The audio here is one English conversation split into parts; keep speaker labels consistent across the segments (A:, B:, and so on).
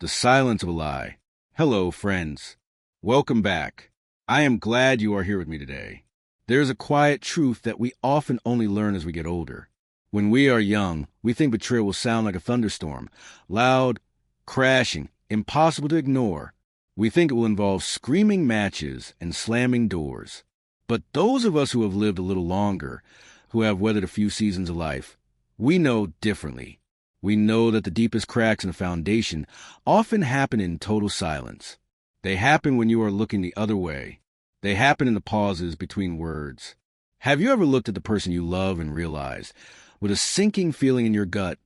A: The silence of a lie. Hello, friends. Welcome back. I am glad you are here with me today. There is a quiet truth that we often only learn as we get older. When we are young, we think betrayal will sound like a thunderstorm, loud, crashing, impossible to ignore. We think it will involve screaming matches and slamming doors. But those of us who have lived a little longer, who have weathered a few seasons of life, we know differently. We know that the deepest cracks in a foundation often happen in total silence. They happen when you are looking the other way. They happen in the pauses between words. Have you ever looked at the person you love and realized, with a sinking feeling in your gut,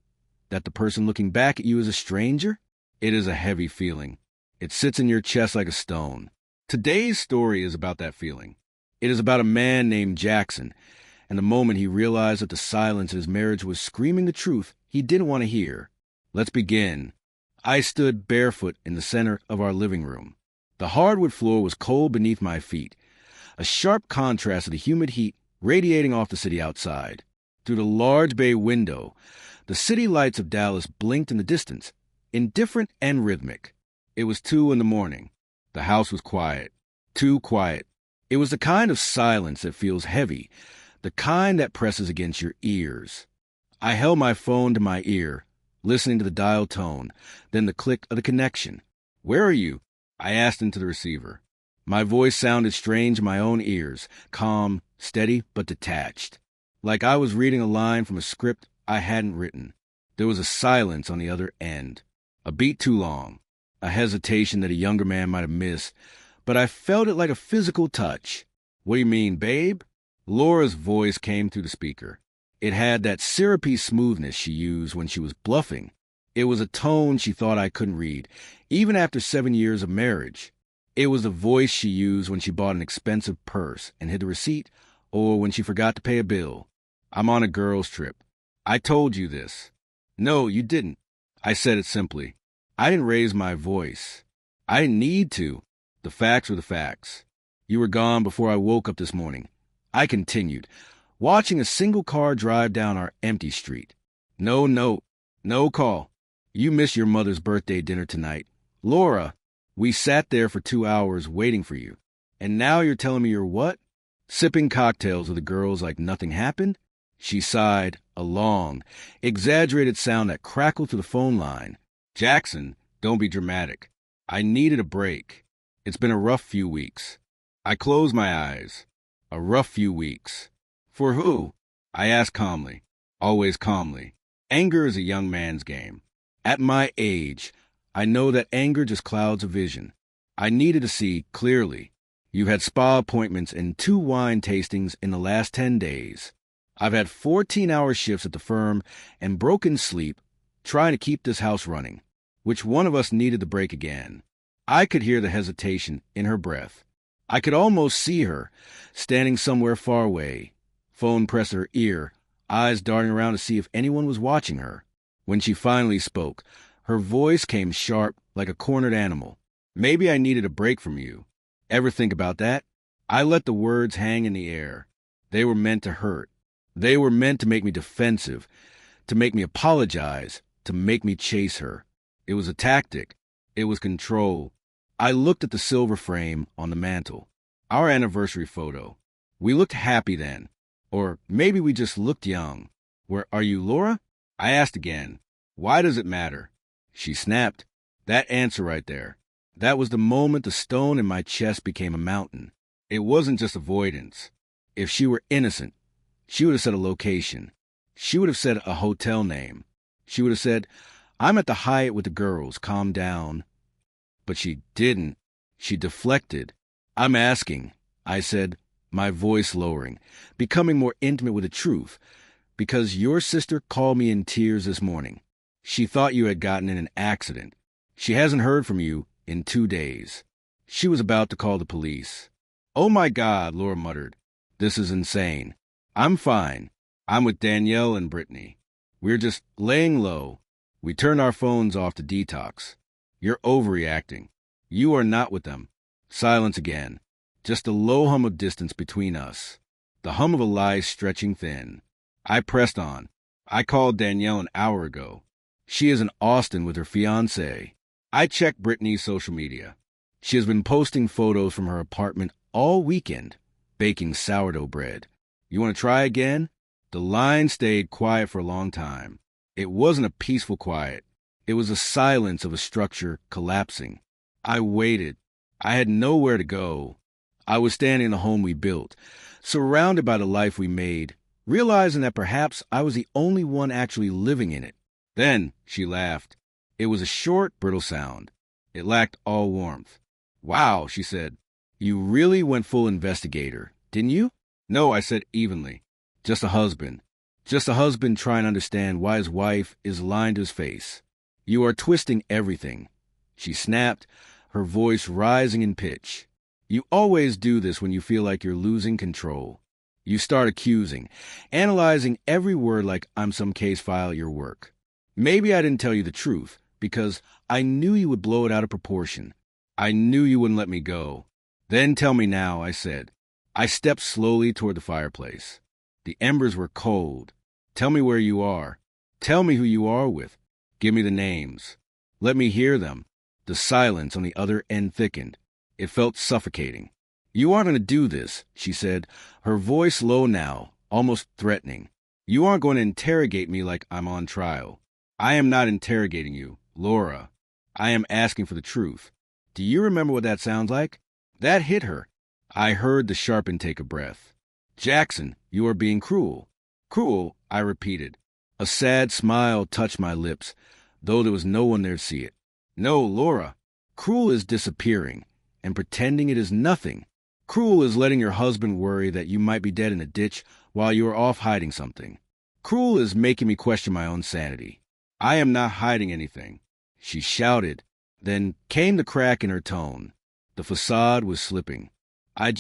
A: that the person looking back at you is a stranger? It is a heavy feeling. It sits in your chest like a stone. Today's story is about that feeling. It is about a man named Jackson, and the moment he realized that the silence in his marriage was screaming the truth he didn't want to hear. Let's begin. I stood barefoot in the center of our living room. The hardwood floor was cold beneath my feet, a sharp contrast to the humid heat radiating off the city outside. Through the large bay window, the city lights of Dallas blinked in the distance, indifferent and rhythmic. It was 2 a.m. The house was quiet. Too quiet. It was the kind of silence that feels heavy, the kind that presses against your ears. I held my phone to my ear, listening to the dial tone, then the click of the connection. "Where are you?" I asked into the receiver. My voice sounded strange in my own ears, calm, steady, but detached. Like I was reading a line from a script I hadn't written. There was a silence on the other end. A beat too long. A hesitation that a younger man might have missed, but I felt it like a physical touch. "What do you mean, babe?" Laura's voice came through the speaker. It had that syrupy smoothness she used when she was bluffing. It was a tone she thought I couldn't read, even after 7 years of marriage. It was the voice she used when she bought an expensive purse and hid the receipt, or when she forgot to pay a bill. "I'm on a girls' trip. I told you this." "No, you didn't." I said it simply. I didn't raise my voice. I didn't need to. The facts were the facts. "You were gone before I woke up this morning." I continued, watching a single car drive down our empty street. "No note, no call. You missed your mother's birthday dinner tonight. Laura, we sat there for 2 hours waiting for you. And now you're telling me you're what? Sipping cocktails with the girls like nothing happened?" She sighed, a long, exaggerated sound that crackled through the phone line. "Jackson, don't be dramatic. I needed a break. It's been a rough few weeks." I closed my eyes. A rough few weeks. For who? I asked calmly, always calmly. Anger is a young man's game. At my age, I know that anger just clouds a vision. I needed to see clearly. You've had spa appointments and 2 wine tastings in the last 10 days. I've had 14-hour shifts at the firm and broken sleep trying to keep this house running. Which one of us needed the break again? I could hear the hesitation in her breath. I could almost see her, standing somewhere far away, phone pressed to her ear, eyes darting around to see if anyone was watching her. When she finally spoke, her voice came sharp like a cornered animal. "Maybe I needed a break from you. Ever think about that?" I let the words hang in the air. They were meant to hurt. They were meant to make me defensive, to make me apologize, to make me chase her. It was a tactic. It was control. I looked at the silver frame on the mantel. Our anniversary photo. We looked happy then. Or maybe we just looked young. "Where are you, Laura?" I asked again. "Why does it matter?" She snapped. That answer right there. That was the moment the stone in my chest became a mountain. It wasn't just avoidance. If she were innocent, she would have said a location. She would have said a hotel name. She would have said, "I'm at the Hyatt with the girls, calm down." But she didn't. She deflected. "I'm asking," I said, my voice lowering, becoming more intimate with the truth, "because your sister called me in tears this morning. She thought you had gotten in an accident. She hasn't heard from you in 2 days. She was about to call the police." "Oh my God," Laura muttered. "This is insane." "I'm fine. I'm with Danielle and Brittany. We're just laying low. We turned our phones off to detox. You're overreacting. You are not with them." Silence again. Just a low hum of distance between us. The hum of a lie stretching thin. I pressed on. "I called Danielle an hour ago. She is in Austin with her fiancé." I checked Brittany's social media. She has been posting photos from her apartment all weekend, baking sourdough bread. You want to try again? The line stayed quiet for a long time. It wasn't a peaceful quiet. It was the silence of a structure collapsing. I waited. I had nowhere to go. I was standing in the home we built, surrounded by the life we made, realizing that perhaps I was the only one actually living in it. Then she laughed. It was a short, brittle sound. It lacked all warmth. "Wow," she said. "You really went full investigator, didn't you?" "No," I said evenly. Just a husband. Just a husband trying to understand why his wife is lying to his face. "You are twisting everything," she snapped, her voice rising in pitch. "You always do this when you feel like you're losing control. You start accusing, analyzing every word like I'm some case file at your work. Maybe I didn't tell you the truth, because I knew you would blow it out of proportion. I knew you wouldn't let me go. Then tell me now," I said. I stepped slowly toward the fireplace. The embers were cold. "Tell me where you are. Tell me who you are with. Give me the names. Let me hear them." The silence on the other end thickened. It felt suffocating. "You aren't going to do this," she said, her voice low now, almost threatening. "You aren't going to interrogate me like I'm on trial. I am not interrogating you, Laura. I am asking for the truth. Do you remember what that sounds like?" That hit her. I heard the sharp intake of breath. "Jackson, you are being cruel." "Cruel," I repeated. A sad smile touched my lips, though there was no one there to see it. "No, Laura. Cruel is disappearing and pretending it is nothing. Cruel is letting your husband worry that you might be dead in a ditch while you are off hiding something. Cruel is making me question my own sanity. I am not hiding anything." She shouted. Then came the crack in her tone. The facade was slipping. I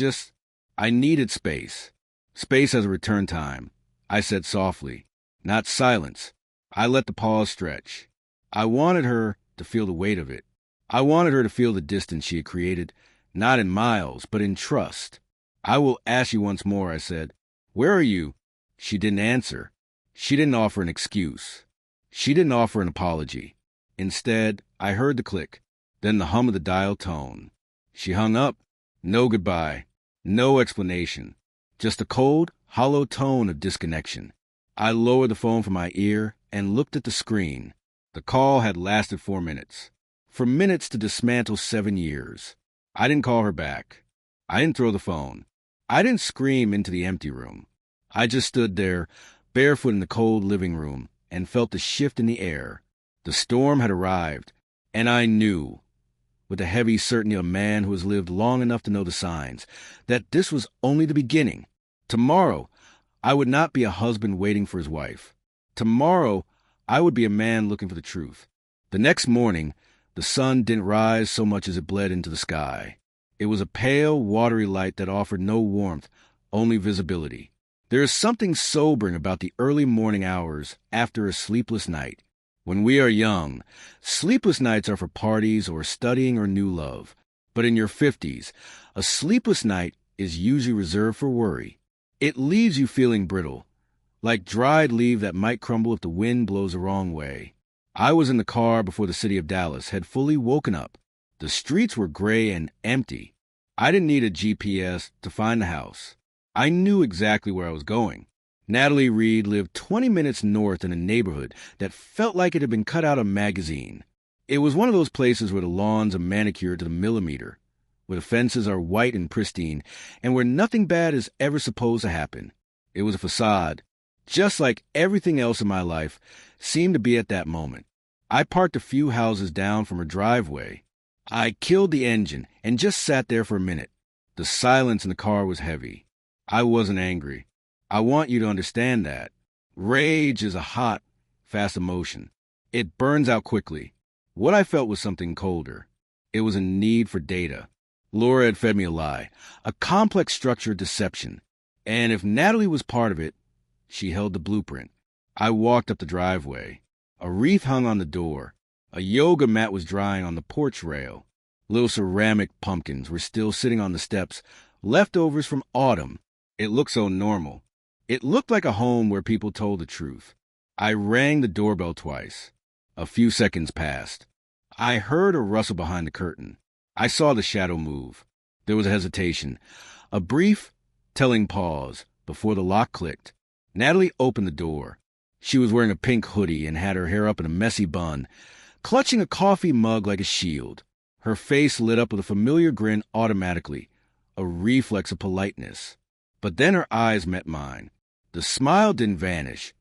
A: needed space. Space as a return time," I said softly. "Not silence." I let the pause stretch. I wanted her to feel the weight of it. I wanted her to feel the distance she had created, not in miles, but in trust. "I will ask you once more," I said. "Where are you?" She didn't answer. She didn't offer an excuse. She didn't offer an apology. Instead, I heard the click, then the hum of the dial tone. She hung up. No goodbye. No explanation. Just a cold, hollow tone of disconnection. I lowered the phone from my ear and looked at the screen. The call had lasted 4 minutes. For minutes to dismantle 7 years. I didn't call her back. I didn't throw the phone. I didn't scream into the empty room. I just stood there, barefoot in the cold living room, and felt the shift in the air. The storm had arrived, and I knew, with the heavy certainty of a man who has lived long enough to know the signs, that this was only the beginning. Tomorrow, I would not be a husband waiting for his wife. Tomorrow, I would be a man looking for the truth. The next morning, the sun didn't rise so much as it bled into the sky. It was a pale, watery light that offered no warmth, only visibility. There is something sobering about the early morning hours after a sleepless night. When we are young, sleepless nights are for parties or studying or new love. But in your 50s, a sleepless night is usually reserved for worry. It leaves you feeling brittle, like dried leaf that might crumble if the wind blows the wrong way. I was in the car before the city of Dallas had fully woken up. The streets were gray and empty. I didn't need a GPS to find the house. I knew exactly where I was going. Natalie Reed lived 20 minutes north in a neighborhood that felt like it had been cut out of a magazine. It was one of those places where the lawns are manicured to the millimeter, where the fences are white and pristine, and where nothing bad is ever supposed to happen. It was a facade, just like everything else in my life seemed to be at that moment. I parked a few houses down from her driveway. I killed the engine and just sat there for a minute. The silence in the car was heavy. I wasn't angry. I want you to understand that. Rage is a hot, fast emotion. It burns out quickly. What I felt was something colder. It was a need for data. Laura had fed me a lie, a complex structured deception. And if Natalie was part of it, she held the blueprint. I walked up the driveway. A wreath hung on the door. A yoga mat was drying on the porch rail. Little ceramic pumpkins were still sitting on the steps, leftovers from autumn. It looked so normal. It looked like a home where people told the truth. I rang the doorbell twice. A few seconds passed. I heard a rustle behind the curtain. I saw the shadow move. There was a hesitation, a brief, telling pause before the lock clicked. Natalie opened the door. She was wearing a pink hoodie and had her hair up in a messy bun, clutching a coffee mug like a shield. Her face lit up with a familiar grin automatically, a reflex of politeness. But then her eyes met mine. The smile didn't vanish,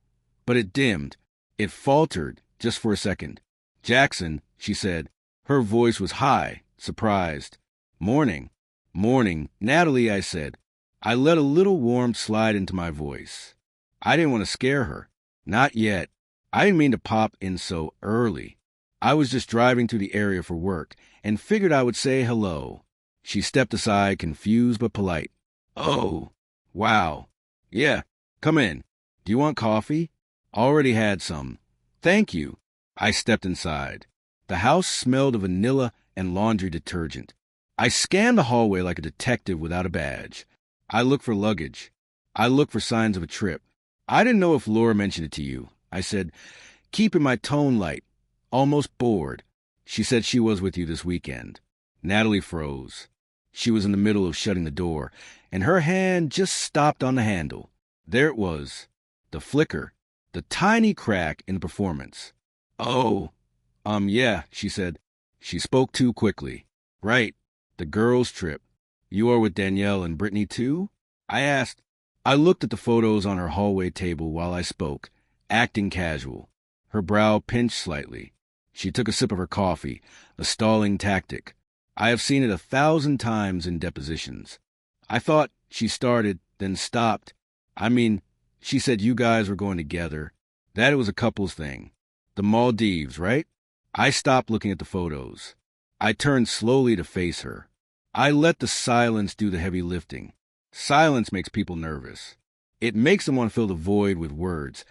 A: but it dimmed. It faltered just for a second. "Jackson," she said. Her voice was high, surprised. "Morning." "Morning, Natalie," I said. I let a little warmth slide into my voice. I didn't want to scare her. Not yet. I didn't mean to pop in so early. I was just driving through the area for work and figured I would say hello. She stepped aside, confused but polite. "Oh, wow. Yeah, come in. Do you want coffee?" "Already had some." "Thank you." I stepped inside. The house smelled of vanilla and laundry detergent. I scanned the hallway like a detective without a badge. I looked for luggage. I looked for signs of a trip. "I didn't know if Laura mentioned it to you," I said, keeping my tone light, almost bored. "She said she was with you this weekend." Natalie froze. She was in the middle of shutting the door, and her hand just stopped on the handle. There it was, the flicker, the tiny crack in the performance. "Oh, yeah," she said. She spoke too quickly. "Right, the girls' trip. You are with Danielle and Brittany too?" I asked. I looked at the photos on her hallway table while I spoke, acting casual. Her brow pinched slightly. She took a sip of her coffee, a stalling tactic. I have seen it 1,000 times in depositions. I thought she started, then stopped. She said you guys were going together, that it was a couple's thing. The Maldives, right? I stopped looking at the photos. I turned slowly to face her. I let the silence do the heavy lifting. Silence makes people nervous. It makes them want to fill the void with words,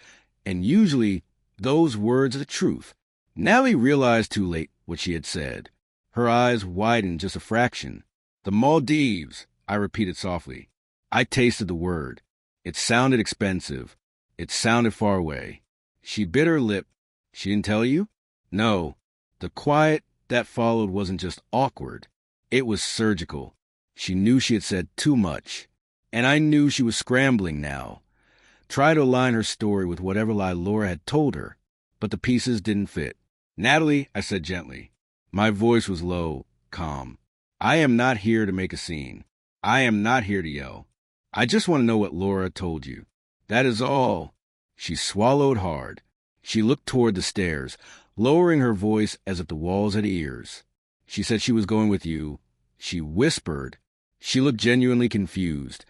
A: and usually those words are the truth. Natalie realized too late what she had said. Her eyes widened just a fraction. "The Maldives," I repeated softly. I tasted the word. It sounded expensive. It sounded far away. She bit her lip. "She didn't tell you?" "No." The quiet that followed wasn't just awkward. It was surgical. She knew she had said too much. And I knew she was scrambling now. Try to align her story with whatever lie Laura had told her. But the pieces didn't fit. "Natalie," I said gently. My voice was low, calm. "I am not here to make a scene. I am not here to yell. I just want to know what Laura told you. That is all." She swallowed hard. She looked toward the stairs, lowering her voice as if the walls had ears. "She said she was going with you." She whispered. She looked genuinely confused,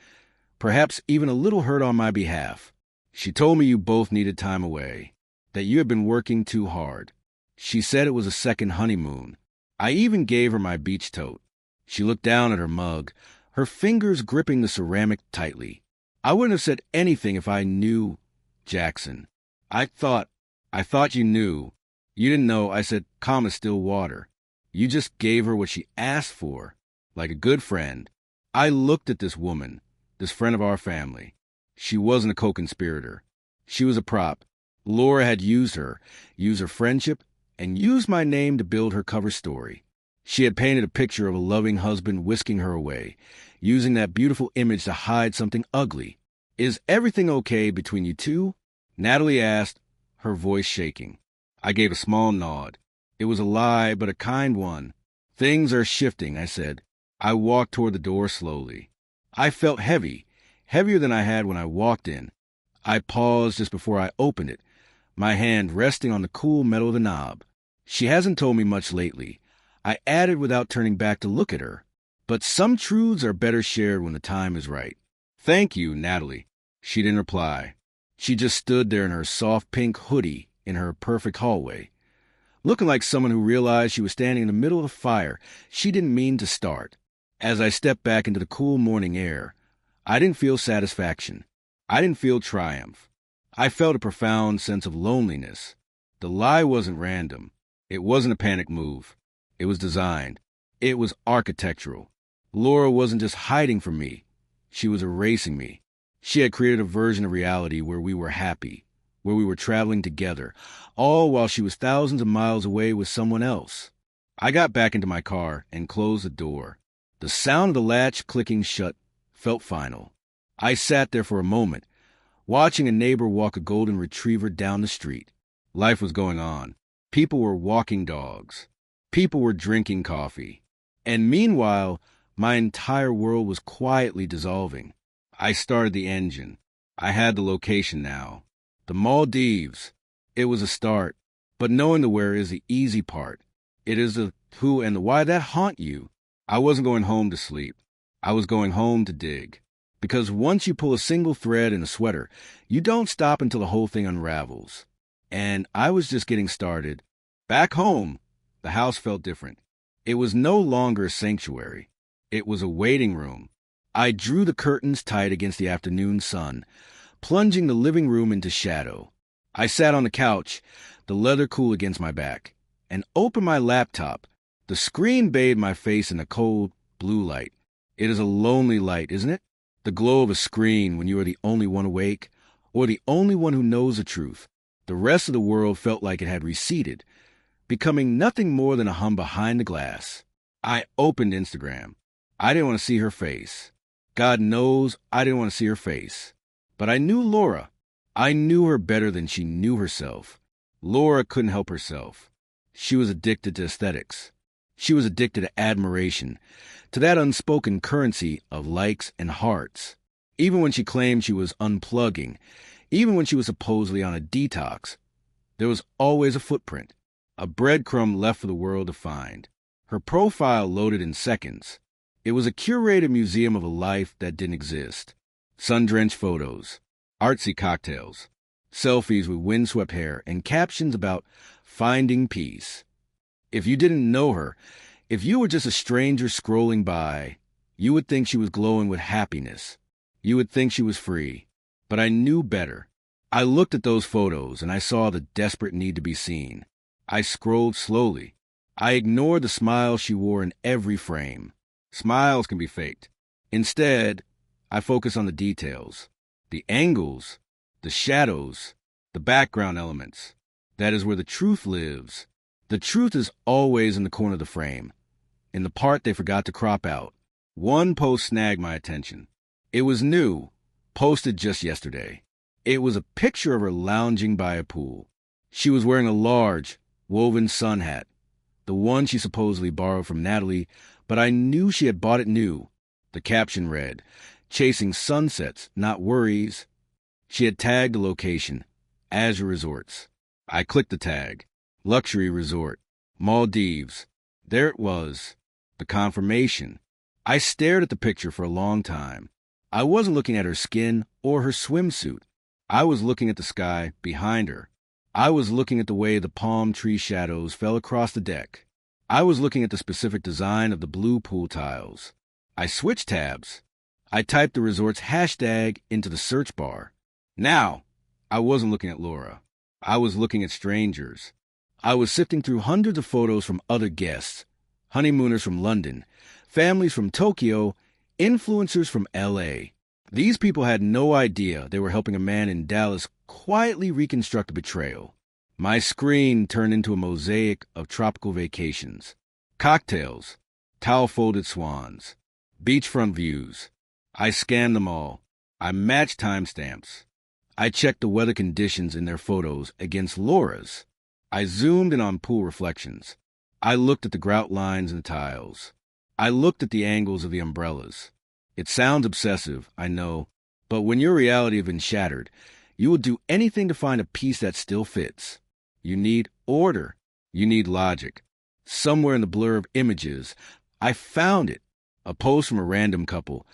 A: perhaps even a little hurt on my behalf. "She told me you both needed time away, that you had been working too hard. She said it was a second honeymoon. I even gave her my beach tote." She looked down at her mug, her fingers gripping the ceramic tightly. "I wouldn't have said anything if I knew, Jackson. I thought you knew." "You didn't know," I said, calm as still water. "You just gave her what she asked for, like a good friend." I looked at this woman, this friend of our family. She wasn't a co-conspirator. She was a prop. Laura had used her friendship, and used my name to build her cover story. She had painted a picture of a loving husband whisking her away, using that beautiful image to hide something ugly. "Is everything okay between you two?" Natalie asked, her voice shaking. I gave a small nod. It was a lie, but a kind one. "Things are shifting," I said. I walked toward the door slowly. I felt heavy, heavier than I had when I walked in. I paused just before I opened it, my hand resting on the cool metal of the knob. "She hasn't told me much lately," I added without turning back to look at her. "But some truths are better shared when the time is right." "Thank you, Natalie." She didn't reply. She just stood there in her soft pink hoodie in her perfect hallway, looking like someone who realized she was standing in the middle of a fire she didn't mean to start. As I stepped back into the cool morning air, I didn't feel satisfaction. I didn't feel triumph. I felt a profound sense of loneliness. The lie wasn't random. It wasn't a panic move. It was designed. It was architectural. Laura wasn't just hiding from me. She was erasing me. She had created a version of reality where we were happy, where we were traveling together, all while she was thousands of miles away with someone else. I got back into my car and closed the door. The sound of the latch clicking shut felt final. I sat there for a moment, watching a neighbor walk a golden retriever down the street. Life was going on. People were walking dogs. People were drinking coffee. And meanwhile, my entire world was quietly dissolving. I started the engine. I had the location now. The Maldives. It was a start. But knowing the where is the easy part. It is the who and the why that haunt you. I wasn't going home to sleep. I was going home to dig. Because once you pull a single thread in a sweater, you don't stop until the whole thing unravels. And I was just getting started. Back home, the house felt different. It was no longer a sanctuary. It was a waiting room. I drew the curtains tight against the afternoon sun, plunging the living room into shadow. I sat on the couch, the leather cool against my back, and opened my laptop. The screen bathed my face in a cold, blue light. It is a lonely light, isn't it? The glow of a screen when you are the only one awake, or the only one who knows the truth. The rest of the world felt like it had receded, becoming nothing more than a hum behind the glass. I opened Instagram. I didn't want to see her face. God knows I didn't want to see her face. But I knew Laura. I knew her better than she knew herself. Laura couldn't help herself. She was addicted to aesthetics. She was addicted to admiration, to that unspoken currency of likes and hearts. Even when she claimed she was unplugging, even when she was supposedly on a detox, there was always a footprint, a breadcrumb left for the world to find. Her profile loaded in seconds. It was a curated museum of a life that didn't exist. Sun-drenched photos, artsy cocktails, selfies with windswept hair, and captions about finding peace. If you didn't know her, if you were just a stranger scrolling by, you would think she was glowing with happiness. You would think she was free. But I knew better. I looked at those photos and I saw the desperate need to be seen. I scrolled slowly. I ignored the smile she wore in every frame. Smiles can be faked. Instead, I focused on the details, the angles, the shadows, the background elements. That is where the truth lives. The truth is always in the corner of the frame, in the part they forgot to crop out. One post snagged my attention. It was new, posted just yesterday. It was a picture of her lounging by a pool. She was wearing a large, woven sun hat, the one she supposedly borrowed from Natalie, but I knew she had bought it new. The caption read, "Chasing sunsets, not worries." She had tagged the location, Azure Resorts. I clicked the tag, Luxury Resort, Maldives. There it was, the confirmation. I stared at the picture for a long time. I wasn't looking at her skin or her swimsuit. I was looking at the sky behind her. I was looking at the way the palm tree shadows fell across the deck. I was looking at the specific design of the blue pool tiles. I switched tabs. I typed the resort's hashtag into the search bar. Now, I wasn't looking at Laura. I was looking at strangers. I was sifting through hundreds of photos from other guests, honeymooners from London, families from Tokyo, influencers from LA. These people had no idea they were helping a man in Dallas quietly reconstruct a betrayal. My screen turned into a mosaic of tropical vacations, cocktails, towel-folded swans, beachfront views. I scanned them all. I matched timestamps. I checked the weather conditions in their photos against Laura's. I zoomed in on pool reflections. I looked at the grout lines in the tiles. I looked at the angles of the umbrellas. It sounds obsessive, I know, but when your reality has been shattered, you will do anything to find a piece that still fits. You need order. You need logic. Somewhere in the blur of images, I found it. A post from a random couple,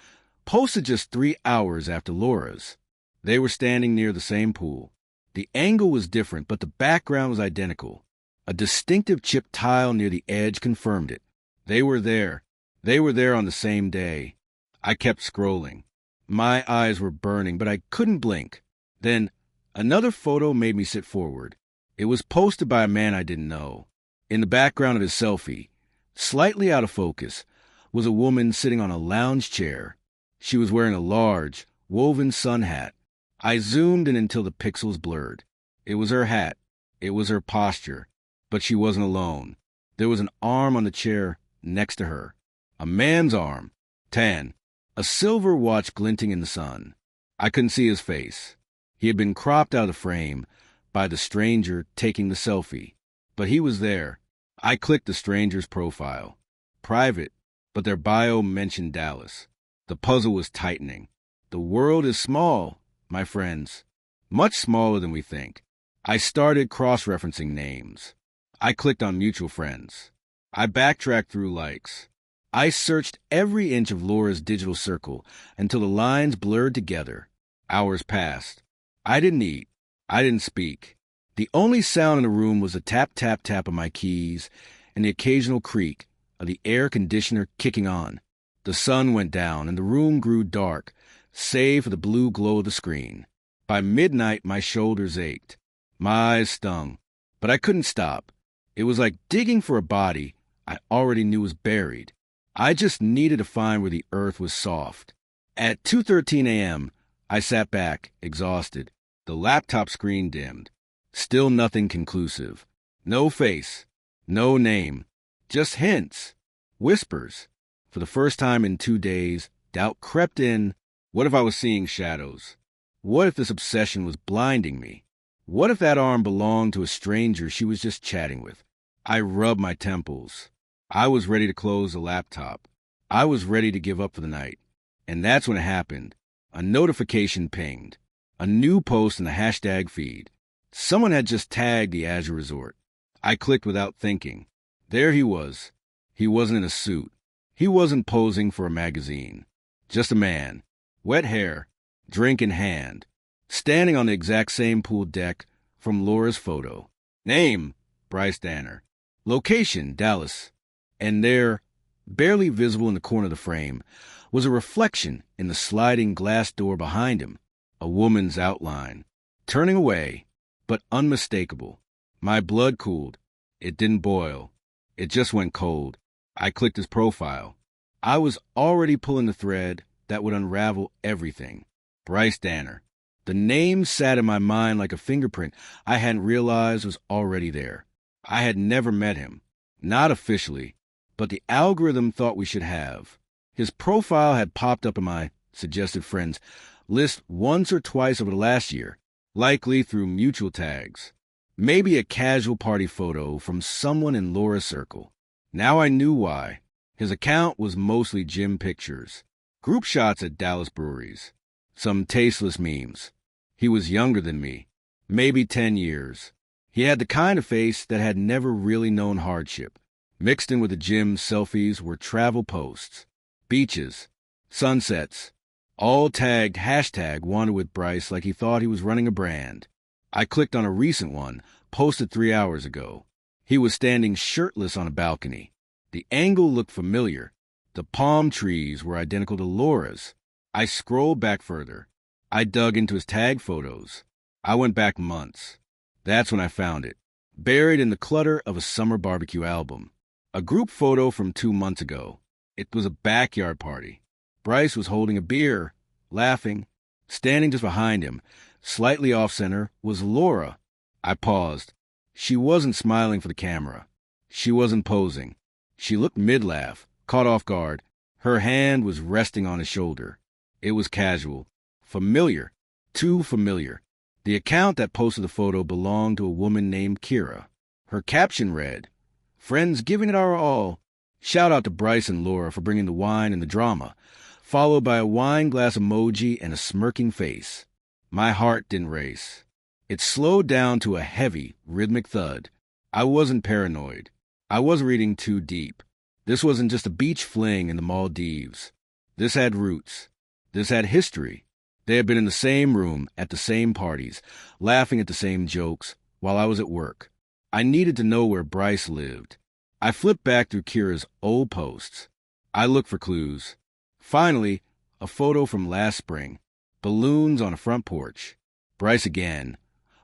A: posted just 3 hours after Laura's. They were standing near the same pool. The angle was different, but the background was identical. A distinctive chipped tile near the edge confirmed it. They were there. They were there on the same day. I kept scrolling. My eyes were burning, but I couldn't blink. Then, another photo made me sit forward. It was posted by a man I didn't know. In the background of his selfie, slightly out of focus, was a woman sitting on a lounge chair. She was wearing a large, woven sun hat. I zoomed in until the pixels blurred. It was her hat. It was her posture. But she wasn't alone. There was an arm on the chair next to her. A man's arm, tan, a silver watch glinting in the sun. I couldn't see his face. He had been cropped out of the frame by the stranger taking the selfie. But he was there. I clicked the stranger's profile. Private, but their bio mentioned Dallas. The puzzle was tightening. The world is small, my friends. Much smaller than we think. I started cross-referencing names. I clicked on mutual friends. I backtracked through likes. I searched every inch of Laura's digital circle until the lines blurred together. Hours passed. I didn't eat. I didn't speak. The only sound in the room was the tap, tap, tap of my keys and the occasional creak of the air conditioner kicking on. The sun went down and the room grew dark, save for the blue glow of the screen. By midnight, my shoulders ached. My eyes stung. But I couldn't stop. It was like digging for a body I already knew was buried. I just needed to find where the earth was soft. At 2:13 a.m., I sat back, exhausted. The laptop screen dimmed. Still nothing conclusive. No face. No name. Just hints. Whispers. For the first time in 2 days, doubt crept in. What if I was seeing shadows? What if this obsession was blinding me? What if that arm belonged to a stranger she was just chatting with? I rubbed my temples. I was ready to close the laptop. I was ready to give up for the night. And that's when it happened. A notification pinged. A new post in the hashtag feed. Someone had just tagged the Azure Resort. I clicked without thinking. There he was. He wasn't in a suit. He wasn't posing for a magazine. Just a man. Wet hair. Drink in hand. Standing on the exact same pool deck from Laura's photo. Name, Bryce Danner. Location, Dallas. And there, barely visible in the corner of the frame, was a reflection in the sliding glass door behind him. A woman's outline. Turning away, but unmistakable. My blood cooled. It didn't boil. It just went cold. I clicked his profile. I was already pulling the thread that would unravel everything. Bryce Danner. The name sat in my mind like a fingerprint I hadn't realized was already there. I had never met him. Not officially, but the algorithm thought we should have. His profile had popped up in my suggested friends list once or twice over the last year, likely through mutual tags. Maybe a casual party photo from someone in Laura's circle. Now I knew why. His account was mostly gym pictures, group shots at Dallas breweries, some tasteless memes. He was younger than me, maybe 10 years. He had the kind of face that had never really known hardship. Mixed in with the gym selfies were travel posts, beaches, sunsets, all tagged hashtag wanted with Bryce like he thought he was running a brand. I clicked on a recent one, posted 3 hours ago. He was standing shirtless on a balcony. The angle looked familiar. The palm trees were identical to Laura's. I scrolled back further. I dug into his tag photos. I went back months. That's when I found it, buried in the clutter of a summer barbecue album. A group photo from 2 months ago. It was a backyard party. Bryce was holding a beer, laughing. Standing just behind him, slightly off-center, was Laura. I paused. She wasn't smiling for the camera. She wasn't posing. She looked mid-laugh, caught off guard. Her hand was resting on his shoulder. It was casual. Familiar. Too familiar. The account that posted the photo belonged to a woman named Kira. Her caption read, "Friends giving it our all. Shout out to Bryce and Laura for bringing the wine and the drama," followed by a wine glass emoji and a smirking face. My heart didn't race. It slowed down to a heavy, rhythmic thud. I wasn't paranoid. I wasn't reading too deep. This wasn't just a beach fling in the Maldives. This had roots. This had history. They had been in the same room, at the same parties, laughing at the same jokes, while I was at work. I needed to know where Bryce lived. I flipped back through Kira's old posts. I looked for clues. Finally, a photo from last spring. Balloons on a front porch. Bryce again,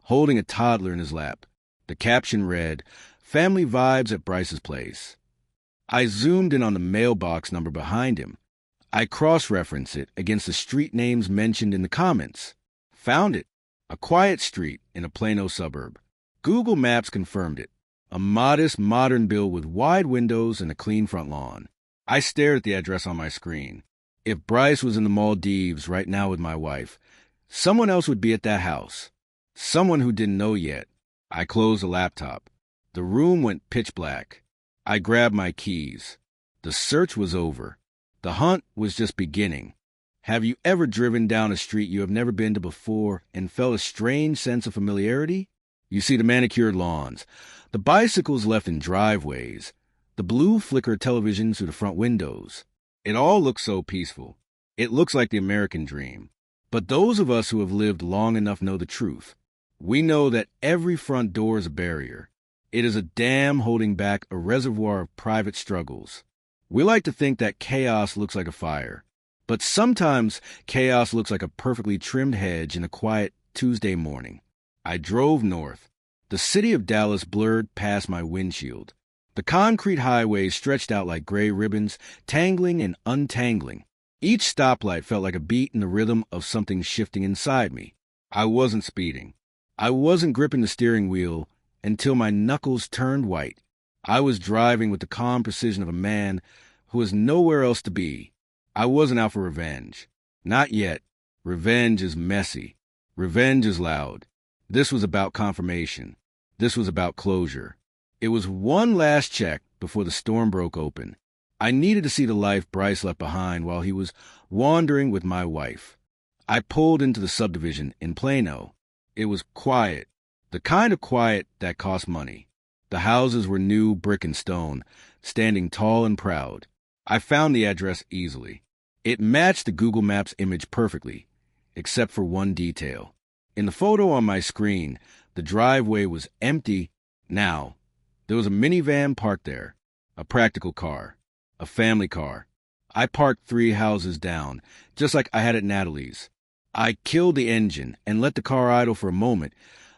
A: holding a toddler in his lap. The caption read, "Family vibes at Bryce's place." I zoomed in on the mailbox number behind him. I cross-referenced it against the street names mentioned in the comments. Found it. A quiet street in a Plano suburb. Google Maps confirmed it. A modest, modern build with wide windows and a clean front lawn. I stared at the address on my screen. If Bryce was in the Maldives right now with my wife, someone else would be at that house. Someone who didn't know yet. I closed the laptop. The room went pitch black. I grabbed my keys. The search was over. The hunt was just beginning. Have you ever driven down a street you have never been to before and felt a strange sense of familiarity? You see the manicured lawns, the bicycles left in driveways, the blue flicker televisions through the front windows. It all looks so peaceful. It looks like the American dream. But those of us who have lived long enough know the truth. We know that every front door is a barrier. It is a dam holding back a reservoir of private struggles. We like to think that chaos looks like a fire. But sometimes chaos looks like a perfectly trimmed hedge in a quiet Tuesday morning. I drove north. The city of Dallas blurred past my windshield. The concrete highways stretched out like gray ribbons, tangling and untangling. Each stoplight felt like a beat in the rhythm of something shifting inside me. I wasn't speeding. I wasn't gripping the steering wheel until my knuckles turned white. I was driving with the calm precision of a man who has nowhere else to be. I wasn't out for revenge. Not yet. Revenge is messy. Revenge is loud. This was about confirmation. This was about closure. It was one last check before the storm broke open. I needed to see the life Bryce left behind while he was wandering with my wife. I pulled into the subdivision in Plano. It was quiet, the kind of quiet that cost money. The houses were new brick and stone, standing tall and proud. I found the address easily. It matched the Google Maps image perfectly, except for one detail. In the photo on my screen, the driveway was empty now. There was a minivan parked there, a practical car, a family car. I parked 3 houses down, just like I had at Natalie's. I killed the engine and let the car idle for a moment,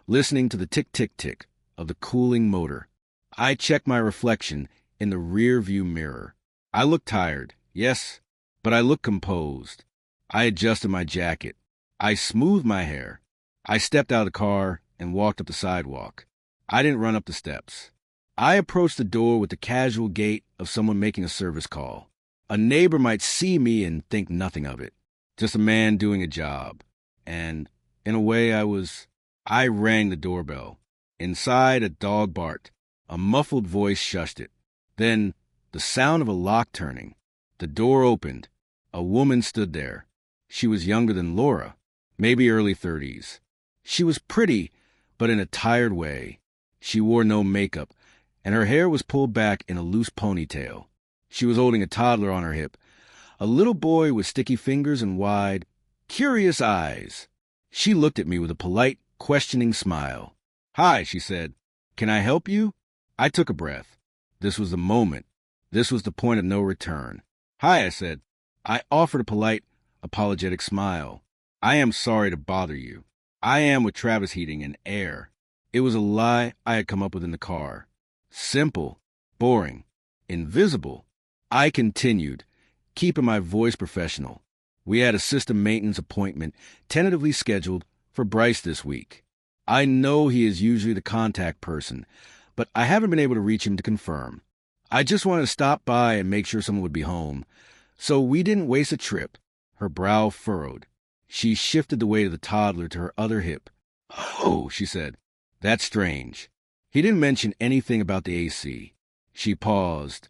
A: listening to the tick-tick-tick of the cooling motor. I checked my reflection in the rear-view mirror. I looked tired, yes, but I looked composed. I adjusted my jacket. I smoothed my hair. I stepped out of the car and walked up the sidewalk. I didn't run up the steps. I approached the door with the casual gait of someone making a service call. A neighbor might see me and think nothing of it. Just a man doing a job. And, in a way, I rang the doorbell. Inside, a dog barked. A muffled voice shushed it. Then, the sound of a lock turning. The door opened. A woman stood there. She was younger than Laura, maybe early 30s. She was pretty, but in a tired way. She wore no makeup, and her hair was pulled back in a loose ponytail. She was holding a toddler on her hip, a little boy with sticky fingers and wide, curious eyes. She looked at me with a polite, questioning smile. "Hi," she said. "Can I help you?" I took a breath. This was the moment. This was the point of no return. "Hi," I said. I offered a polite, apologetic smile. "I am sorry to bother you. I am with Travis Heating and Air." It was a lie I had come up with in the car. Simple, boring, invisible. I continued, keeping my voice professional. We had a system maintenance appointment tentatively scheduled for Bryce this week. I know he is usually the contact person, but I haven't been able to reach him to confirm. I just wanted to stop by and make sure someone would be home. So we didn't waste a trip. Her brow furrowed. She shifted the weight of the toddler to her other hip. "Oh," she said. "That's strange." He didn't mention anything about the AC. She paused,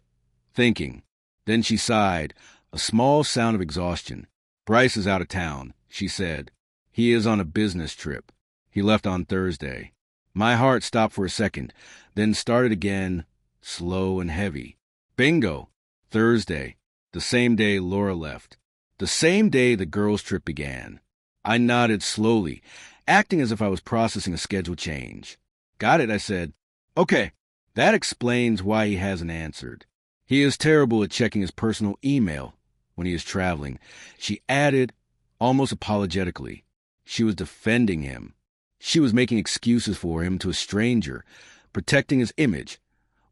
A: thinking. Then she sighed, a small sound of exhaustion. "Bryce is out of town," she said. "He is on a business trip. He left on Thursday." My heart stopped for a second, then started again, slow and heavy. Bingo! Thursday. The same day Laura left. The same day the girls' trip began. I nodded slowly, acting as if I was processing a schedule change. "Got it," I said. "Okay, that explains why he hasn't answered. He is terrible at checking his personal email when he is traveling," she added, almost apologetically. She was defending him. She was making excuses for him to a stranger, protecting his image,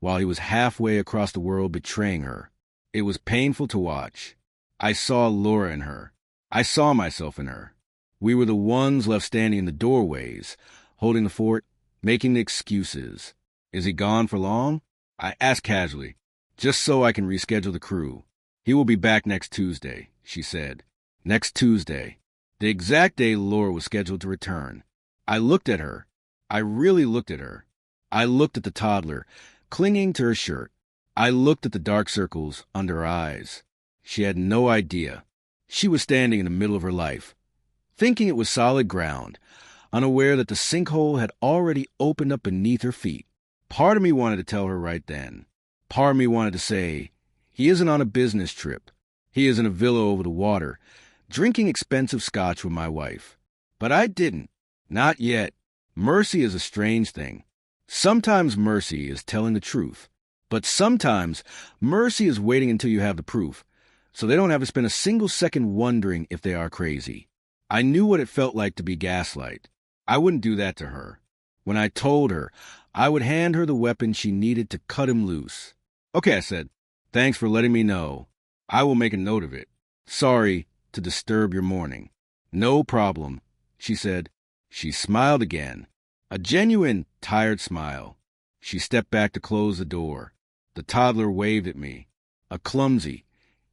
A: while he was halfway across the world betraying her. It was painful to watch. I saw Laura in her. I saw myself in her. We were the ones left standing in the doorways, holding the fort, making the excuses. Is he gone for long? I asked casually, just so I can reschedule the crew. He will be back next Tuesday, she said. Next Tuesday. The exact day Laura was scheduled to return. I looked at her. I really looked at her. I looked at the toddler, clinging to her shirt. I looked at the dark circles under her eyes. She had no idea. She was standing in the middle of her life, thinking it was solid ground, unaware that the sinkhole had already opened up beneath her feet. Part of me wanted to tell her right then. Part of me wanted to say, he isn't on a business trip. He is in a villa over the water, drinking expensive scotch with my wife. But I didn't. Not yet. Mercy is a strange thing. Sometimes mercy is telling the truth. But sometimes mercy is waiting until you have the proof, so they don't have to spend a single second wondering if they are crazy. I knew what it felt like to be gaslight. I wouldn't do that to her. When I told her, I would hand her the weapon she needed to cut him loose. Okay, I said. Thanks for letting me know. I will make a note of it. Sorry to disturb your morning. No problem, she said. She smiled again. A genuine, tired smile. She stepped back to close the door. The toddler waved at me. A clumsy,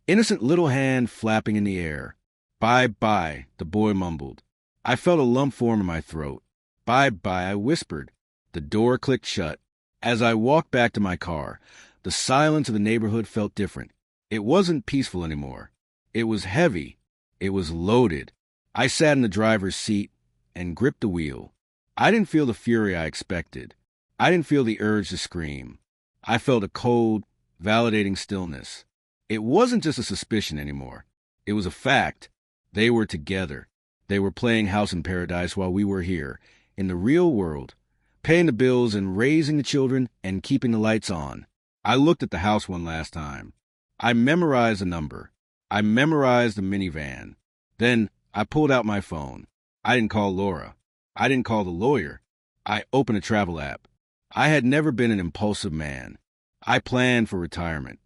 A: innocent little hand flapping in the air. Bye-bye, the boy mumbled. I felt a lump form in my throat. Bye-bye, I whispered. The door clicked shut. As I walked back to my car, the silence of the neighborhood felt different. It wasn't peaceful anymore. It was heavy. It was loaded. I sat in the driver's seat and gripped the wheel. I didn't feel the fury I expected. I didn't feel the urge to scream. I felt a cold, validating stillness. It wasn't just a suspicion anymore. It was a fact. They were together. They were playing house in paradise while we were here, in the real world, paying the bills and raising the children and keeping the lights on. I looked at the house one last time. I memorized the number. I memorized the minivan. Then I pulled out my phone. I didn't call Laura. I didn't call the lawyer. I opened a travel app. I had never been an impulsive man. I planned for retirement.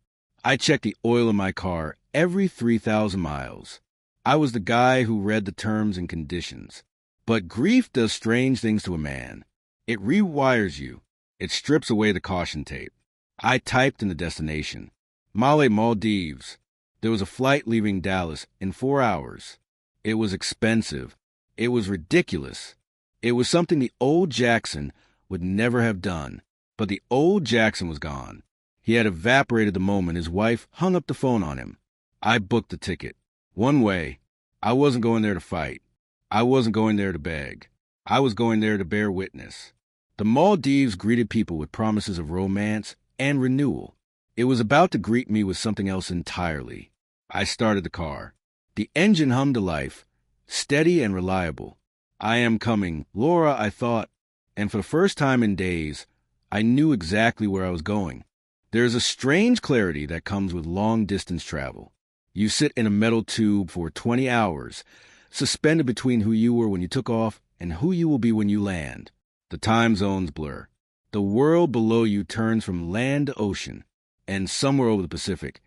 A: I checked the oil in my car every 3,000 miles. I was the guy who read the terms and conditions. But grief does strange things to a man. It rewires you. It strips away the caution tape. I typed in the destination. Maldives. There was a flight leaving Dallas in 4 hours. It was expensive. It was ridiculous. It was something the old Jackson would never have done. But the old Jackson was gone. He had evaporated the moment his wife hung up the phone on him. I booked the ticket. One way. I wasn't going there to fight. I wasn't going there to beg. I was going there to bear witness. The Maldives greeted people with promises of romance and renewal. It was about to greet me with something else entirely. I started the car. The engine hummed to life, steady and reliable. I am coming, Laura, I thought, and for the first time in days, I knew exactly where I was going. There is a strange clarity that comes with long-distance travel. You sit in a metal tube for 20 hours, suspended between who you were when you took off and who you will be when you land. The time zones blur. The world below you turns from land to ocean, and somewhere over the Pacific.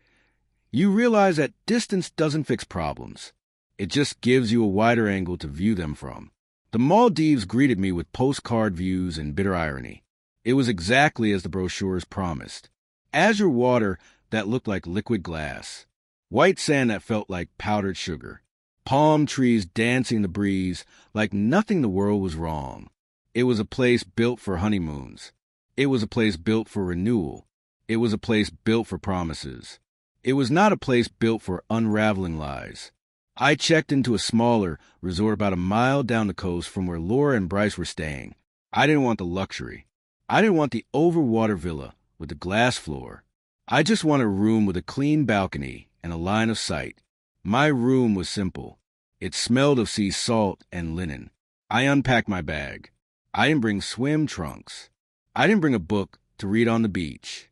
A: You realize that distance doesn't fix problems. It just gives you a wider angle to view them from. The Maldives greeted me with postcard views and bitter irony. It was exactly as the brochures promised. Azure water that looked like liquid glass. White sand that felt like powdered sugar. Palm trees dancing in the breeze like nothing in the world was wrong. It was a place built for honeymoons. It was a place built for renewal. It was a place built for promises. It was not a place built for unraveling lies. I checked into a smaller resort about a mile down the coast from where Laura and Bryce were staying. I didn't want the luxury. I didn't want the overwater villa with the glass floor. I just wanted a room with a clean balcony and a line of sight. My room was simple. It smelled of sea salt and linen. I unpacked my bag. I didn't bring swim trunks. I didn't bring a book to read on the beach.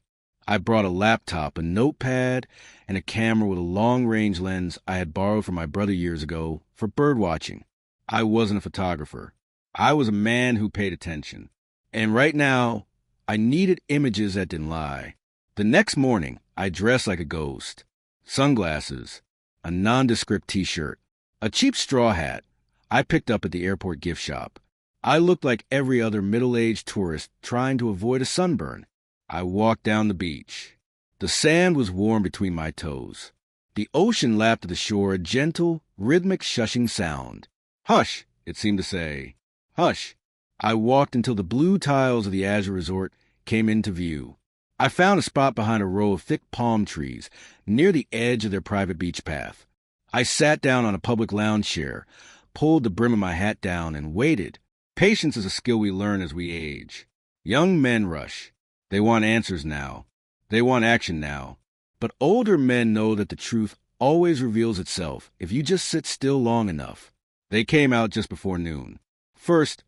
A: I brought a laptop, a notepad, and a camera with a long-range lens I had borrowed from my brother years ago for birdwatching. I wasn't a photographer. I was a man who paid attention. And right now, I needed images that didn't lie. The next morning, I dressed like a ghost. Sunglasses, a nondescript t-shirt, a cheap straw hat I picked up at the airport gift shop. I looked like every other middle-aged tourist trying to avoid a sunburn. I walked down the beach. The sand was warm between my toes. The ocean lapped at the shore, a gentle, rhythmic shushing sound. Hush, it seemed to say. Hush. I walked until the blue tiles of the Azure Resort came into view. I found a spot behind a row of thick palm trees, near the edge of their private beach path. I sat down on a public lounge chair, pulled the brim of my hat down, and waited. Patience is a skill we learn as we age. Young men rush. They want answers now. They want action now. But older men know that the truth always reveals itself if you just sit still long enough. They came out just before noon. First,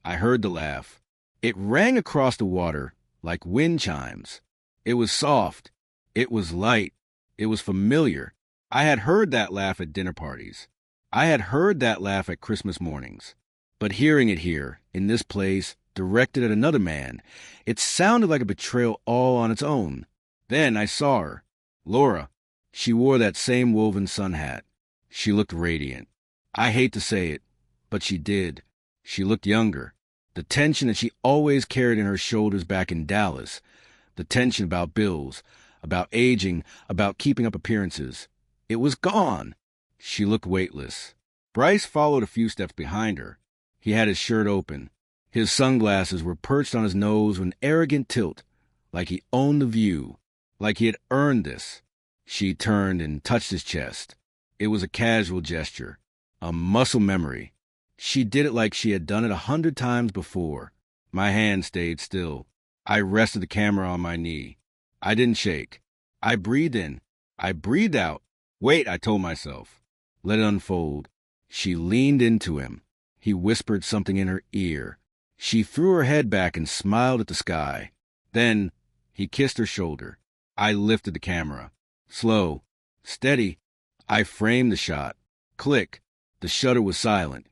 A: I heard the laugh. It rang across the water like wind chimes. It was soft. It was light. It was familiar. I had heard that laugh at dinner parties. I had heard that laugh at Christmas mornings. But hearing it here, in this place, directed at another man, it sounded like a betrayal all on its own. Then I saw her. Laura. She wore that same woven sun hat. She looked radiant. I hate to say it, but she did. She looked younger. The tension that she always carried in her shoulders back in Dallas, the tension about bills, about aging, about keeping up appearances, it was gone. She looked weightless. Bryce followed a few steps behind her. He had his shirt open. His sunglasses were perched on his nose with an arrogant tilt, like he owned the view, like he had earned this. She turned and touched his chest. It was a casual gesture, a muscle memory. She did it like she had done it 100 times before. My hand stayed still. I rested the camera on my knee. I didn't shake. I breathed in. I breathed out. Wait, I told myself. Let it unfold. She leaned into him. He whispered something in her ear. She threw her head back and smiled at the sky. Then he kissed her shoulder. I lifted the camera. Slow. Steady. I framed the shot. Click. The shutter was silent,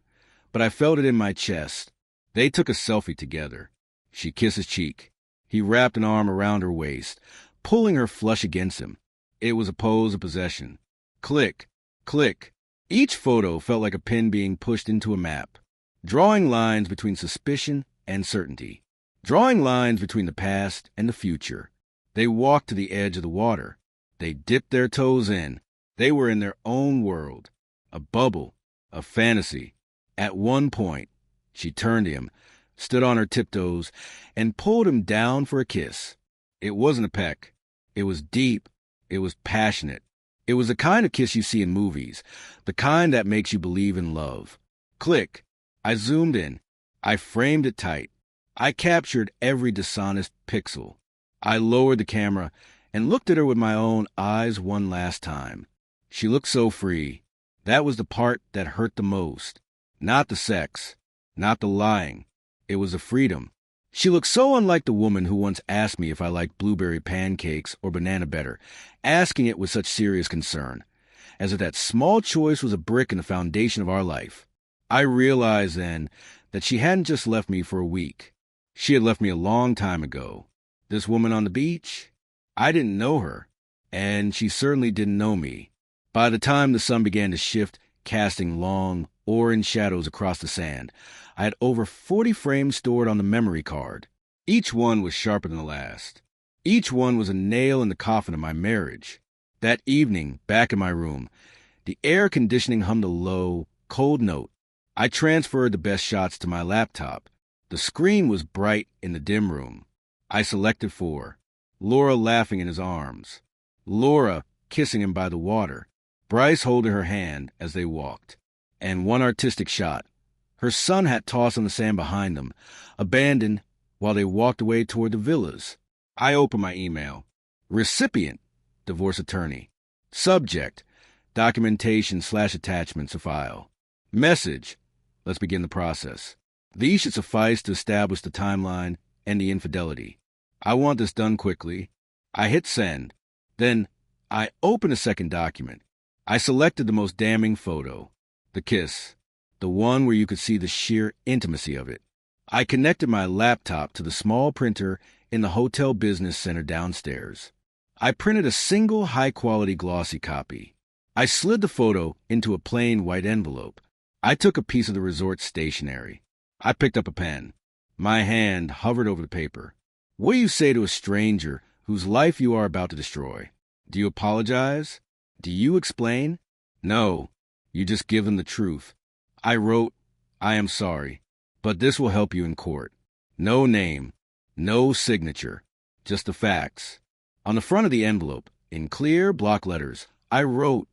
A: but I felt it in my chest. They took a selfie together. She kissed his cheek. He wrapped an arm around her waist, pulling her flush against him. It was a pose of possession. Click. Click. Each photo felt like a pin being pushed into a map, drawing lines between suspicion and certainty, drawing lines between the past and the future. They walked to the edge of the water. They dipped their toes in. They were in their own world, a bubble, a fantasy. At one point, she turned to him, stood on her tiptoes, and pulled him down for a kiss. It wasn't a peck. It was deep. It was passionate. It was the kind of kiss you see in movies, the kind that makes you believe in love. Click. I zoomed in. I framed it tight. I captured every dishonest pixel. I lowered the camera and looked at her with my own eyes one last time. She looked so free. That was the part that hurt the most. Not the sex, not the lying. It was the freedom. She looked so unlike the woman who once asked me if I liked blueberry pancakes or banana better, asking it with such serious concern, as if that small choice was a brick in the foundation of our life. I realized then that she hadn't just left me for a week. She had left me a long time ago. This woman on the beach? I didn't know her, and she certainly didn't know me. By the time the sun began to shift, casting long, orange shadows across the sand, I had over 40 frames stored on the memory card. Each one was sharper than the last. Each one was a nail in the coffin of my marriage. That evening, back in my room, the air conditioning hummed a low, cold note. I transferred the best shots to my laptop. The screen was bright in the dim room. I selected 4. Laura laughing in his arms. Laura kissing him by the water. Bryce holding her hand as they walked. And one artistic shot. Her sun hat tossed on the sand behind them, abandoned while they walked away toward the villas. I opened my email. Recipient, divorce attorney. Subject, documentation/attachments to file. Message, let's begin the process. These should suffice to establish the timeline and the infidelity. I want this done quickly. I hit send. Then I opened a second document. I selected the most damning photo. The kiss. The one where you could see the sheer intimacy of it. I connected my laptop to the small printer in the hotel business center downstairs. I printed a single high-quality glossy copy. I slid the photo into a plain white envelope. I took a piece of the resort stationery. I picked up a pen. My hand hovered over the paper. What do you say to a stranger whose life you are about to destroy? Do you apologize? Do you explain? No, you just give them the truth. I wrote, I am sorry, but this will help you in court. No name, no signature, just the facts. On the front of the envelope, in clear block letters, I wrote,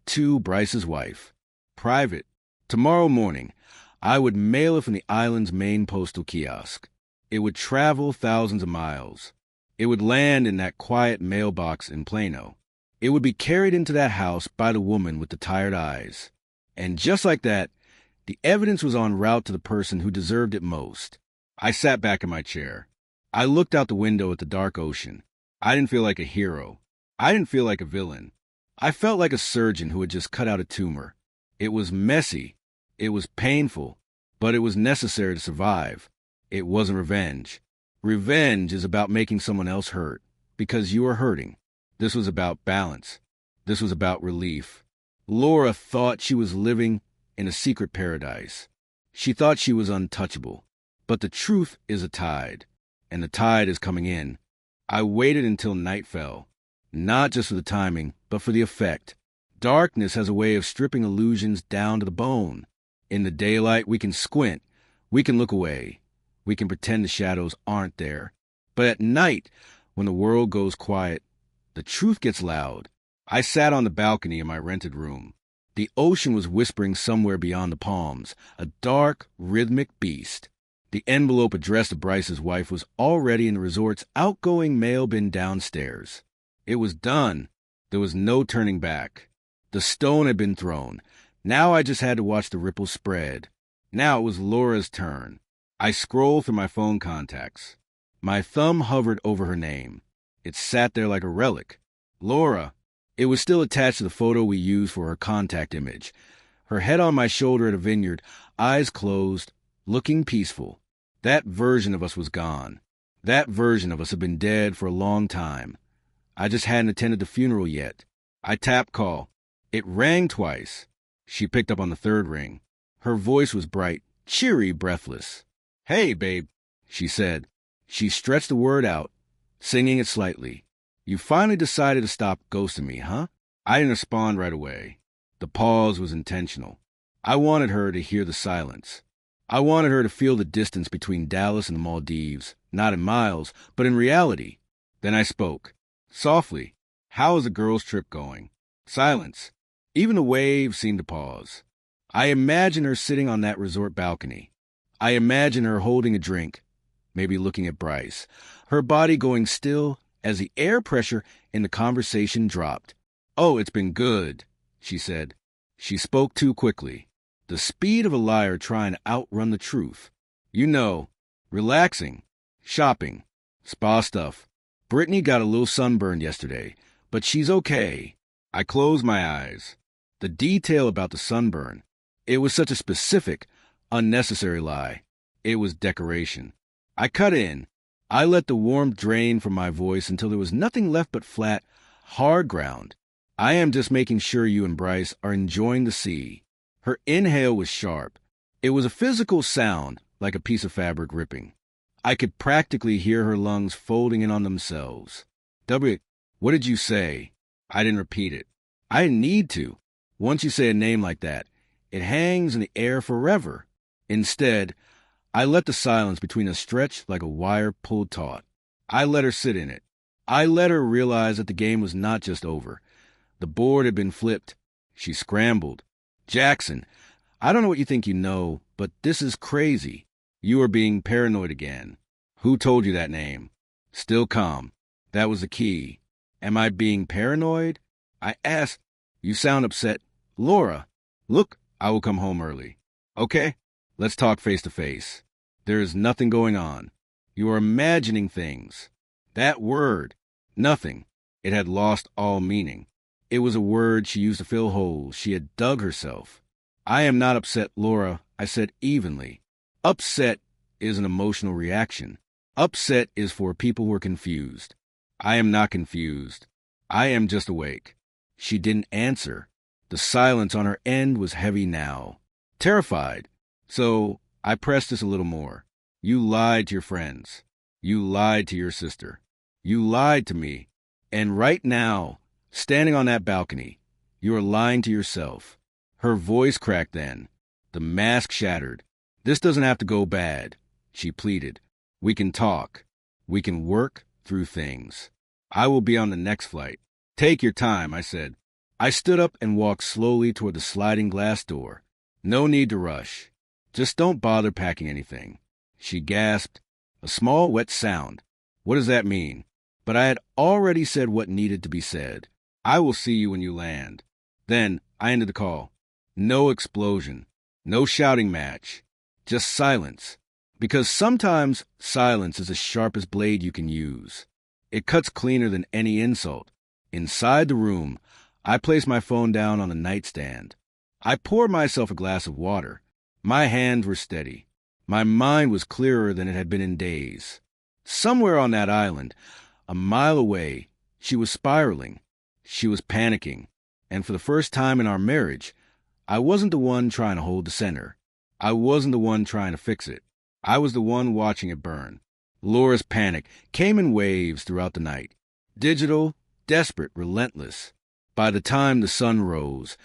A: to Bryce's wife. Private. Tomorrow morning, I would mail it from the island's main postal kiosk. It would travel thousands of miles. It would land in that quiet mailbox in Plano. It would be carried into that house by the woman with the tired eyes. And just like that, the evidence was en route to the person who deserved it most. I sat back in my chair. I looked out the window at the dark ocean. I didn't feel like a hero. I didn't feel like a villain. I felt like a surgeon who had just cut out a tumor. It was messy. It was painful. But it was necessary to survive. It wasn't revenge. Revenge is about making someone else hurt because you are hurting. This was about balance. This was about relief. Laura thought she was living in a secret paradise. She thought she was untouchable. But the truth is a tide, and the tide is coming in. I waited until night fell, not just for the timing, but for the effect. Darkness has a way of stripping illusions down to the bone. In the daylight, we can squint. We can look away. We can pretend the shadows aren't there. But at night, when the world goes quiet, the truth gets loud. I sat on the balcony in my rented room. The ocean was whispering somewhere beyond the palms, a dark, rhythmic beast. The envelope addressed to Bryce's wife was already in the resort's outgoing mail bin downstairs. It was done. There was no turning back. The stone had been thrown. Now I just had to watch the ripples spread. Now it was Laura's turn. I scrolled through my phone contacts. My thumb hovered over her name. It sat there like a relic. Laura. It was still attached to the photo we used for her contact image. Her head on my shoulder at a vineyard, eyes closed, looking peaceful. That version of us was gone. That version of us had been dead for a long time. I just hadn't attended the funeral yet. I tapped call. It rang twice. She picked up on the third ring. Her voice was bright, cheery, breathless. Hey, babe, she said. She stretched the word out, singing it slightly. You finally decided to stop ghosting me, huh? I didn't respond right away. The pause was intentional. I wanted her to hear the silence. I wanted her to feel the distance between Dallas and the Maldives, not in miles, but in reality. Then I spoke. Softly. How is the girls' trip going? Silence. Even the waves seemed to pause. I imagine her sitting on that resort balcony. I imagine her holding a drink, maybe looking at Bryce, her body going still as the air pressure in the conversation dropped. Oh, it's been good, she said. She spoke too quickly. The speed of a liar trying to outrun the truth. You know, relaxing, shopping, spa stuff. Brittany got a little sunburned yesterday, but she's okay. I closed my eyes. The detail about the sunburn. It was such a specific, unnecessary lie. It was decoration. I cut in. I let the warmth drain from my voice until there was nothing left but flat, hard ground. I am just making sure you and Bryce are enjoying the sea. Her inhale was sharp. It was a physical sound, like a piece of fabric ripping. I could practically hear her lungs folding in on themselves. What did you say? I didn't repeat it. I didn't need to. Once you say a name like that, it hangs in the air forever. Instead, I let the silence between us stretch like a wire pulled taut. I let her sit in it. I let her realize that the game was not just over. The board had been flipped. She scrambled. Jackson, I don't know what you think you know, but this is crazy. You are being paranoid again. Who told you that name? Still calm. That was the key. Am I being paranoid? I asked. You sound upset. Laura, look, I will come home early. Okay? Let's talk face to face. There is nothing going on. You are imagining things. That word, nothing. It had lost all meaning. It was a word she used to fill holes. She had dug herself. I am not upset, Laura, I said evenly. Upset is an emotional reaction. Upset is for people who are confused. I am not confused. I am just awake. She didn't answer. The silence on her end was heavy now. Terrified. So, I pressed this a little more. You lied to your friends. You lied to your sister. You lied to me. And right now, standing on that balcony, you are lying to yourself. Her voice cracked then. The mask shattered. This doesn't have to go bad, she pleaded. We can talk. We can work through things. I will be on the next flight. Take your time, I said. I stood up and walked slowly toward the sliding glass door. No need to rush. Just don't bother packing anything. She gasped. A small, wet sound. What does that mean? But I had already said what needed to be said. I will see you when you land. Then I ended the call. No explosion. No shouting match. Just silence. Because sometimes silence is the sharpest blade you can use. It cuts cleaner than any insult. Inside the room, I placed my phone down on the nightstand. I poured myself a glass of water. My hands were steady. My mind was clearer than it had been in days. Somewhere on that island, a mile away, she was spiraling. She was panicking. And for the first time in our marriage, I wasn't the one trying to hold the center. I wasn't the one trying to fix it. I was the one watching it burn. Laura's panic came in waves throughout the night. Digital, desperate, relentless. By the time the sun rose,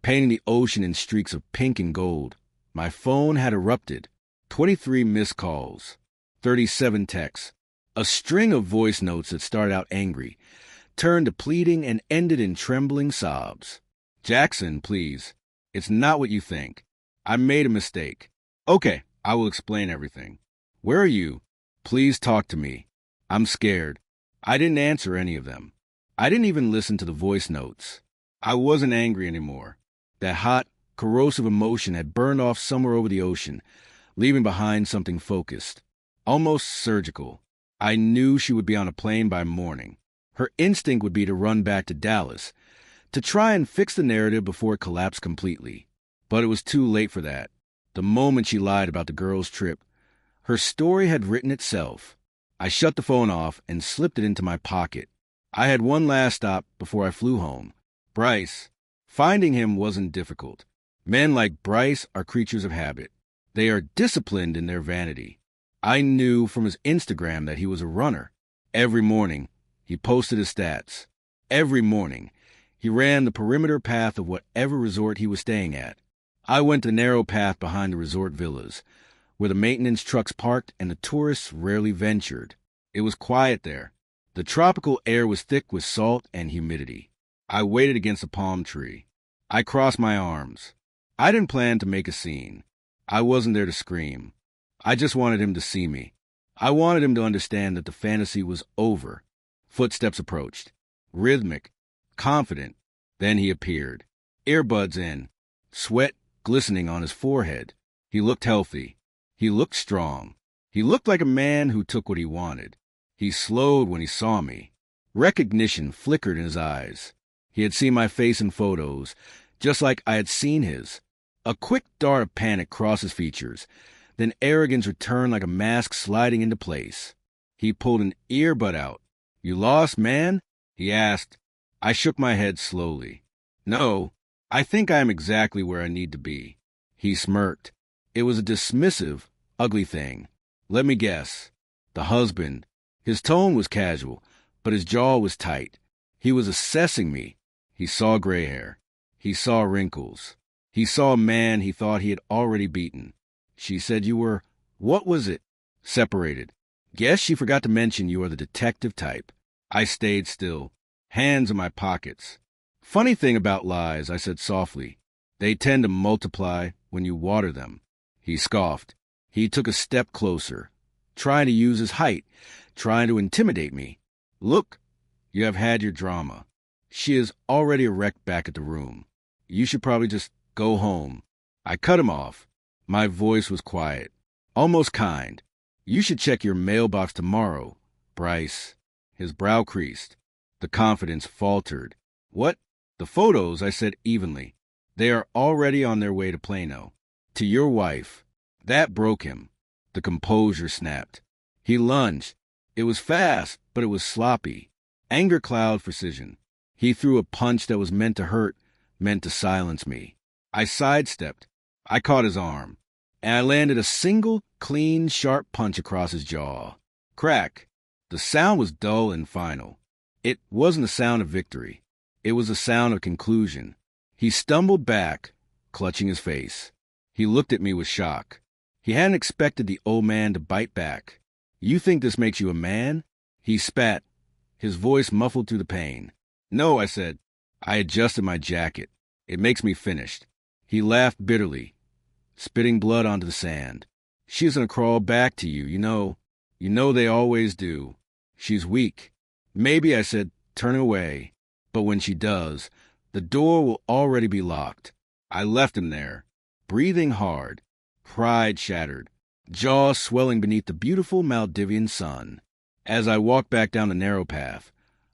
A: painting the ocean in streaks of pink and gold, my phone had erupted. 23 missed calls, 37 texts, a string of voice notes that started out angry, turned to pleading and ended in trembling sobs. Jackson, please. It's not what you think. I made a mistake. Okay, I will explain everything. Where are you? Please talk to me. I'm scared. I didn't answer any of them. I didn't even listen to the voice notes. I wasn't angry anymore. That hot, corrosive emotion had burned off somewhere over the ocean, leaving behind something focused, almost surgical. I knew she would be on a plane by morning. Her instinct would be to run back to Dallas, to try and fix the narrative before it collapsed completely. But it was too late for that. The moment she lied about the girls' trip, her story had written itself. I shut the phone off and slipped it into my pocket. I had one last stop before I flew home. Bryce. Finding him wasn't difficult. Men like Bryce are creatures of habit. They are disciplined in their vanity. I knew from his Instagram that he was a runner. Every morning, he posted his stats. Every morning, he ran the perimeter path of whatever resort he was staying at. I went the narrow path behind the resort villas, where the maintenance trucks parked and the tourists rarely ventured. It was quiet there. The tropical air was thick with salt and humidity. I waited against a palm tree. I crossed my arms. I didn't plan to make a scene. I wasn't there to scream. I just wanted him to see me. I wanted him to understand that the fantasy was over. Footsteps approached. Rhythmic, confident. Then he appeared. Earbuds in. Sweat glistening on his forehead. He looked healthy. He looked strong. He looked like a man who took what he wanted. He slowed when he saw me. Recognition flickered in his eyes. He had seen my face in photos, just like I had seen his. A quick dart of panic crossed his features. Then arrogance returned like a mask sliding into place. He pulled an earbud out. You lost, man? He asked. I shook my head slowly. No, I think I am exactly where I need to be. He smirked. It was a dismissive, ugly thing. Let me guess. The husband. His tone was casual, but his jaw was tight. He was assessing me. He saw gray hair. He saw wrinkles. He saw a man he thought he had already beaten. She said you were, what was it? Separated. Guess she forgot to mention you are the detective type. I stayed still, hands in my pockets. Funny thing about lies, I said softly. They tend to multiply when you water them. He scoffed. He took a step closer, trying to use his height, trying to intimidate me. Look, you have had your drama. She is already erect back at the room. You should probably just go home. I cut him off. My voice was quiet, almost kind. You should check your mailbox tomorrow, Bryce. His brow creased. The confidence faltered. What? The photos, I said evenly. They are already on their way to Plano. To your wife. That broke him. The composure snapped. He lunged. It was fast, but it was sloppy. Anger cloud precision. He threw a punch that was meant to hurt, meant to silence me. I sidestepped. I caught his arm. and I landed a single, clean, sharp punch across his jaw. Crack. The sound was dull and final. It wasn't a sound of victory. It was a sound of conclusion. He stumbled back, clutching his face. He looked at me with shock. He hadn't expected the old man to bite back. "You think this makes you a man?" He spat, his voice muffled through the pain. "No," I said. I adjusted my jacket. "It makes me finished." He laughed bitterly, spitting blood onto the sand. "She's gonna crawl back to you, you know. You know they always do. She's weak." "Maybe," I said, turning away. "But when she does, the door will already be locked." I left him there, breathing hard, pride shattered, jaw swelling beneath the beautiful Maldivian sun. As I walked back down the narrow path,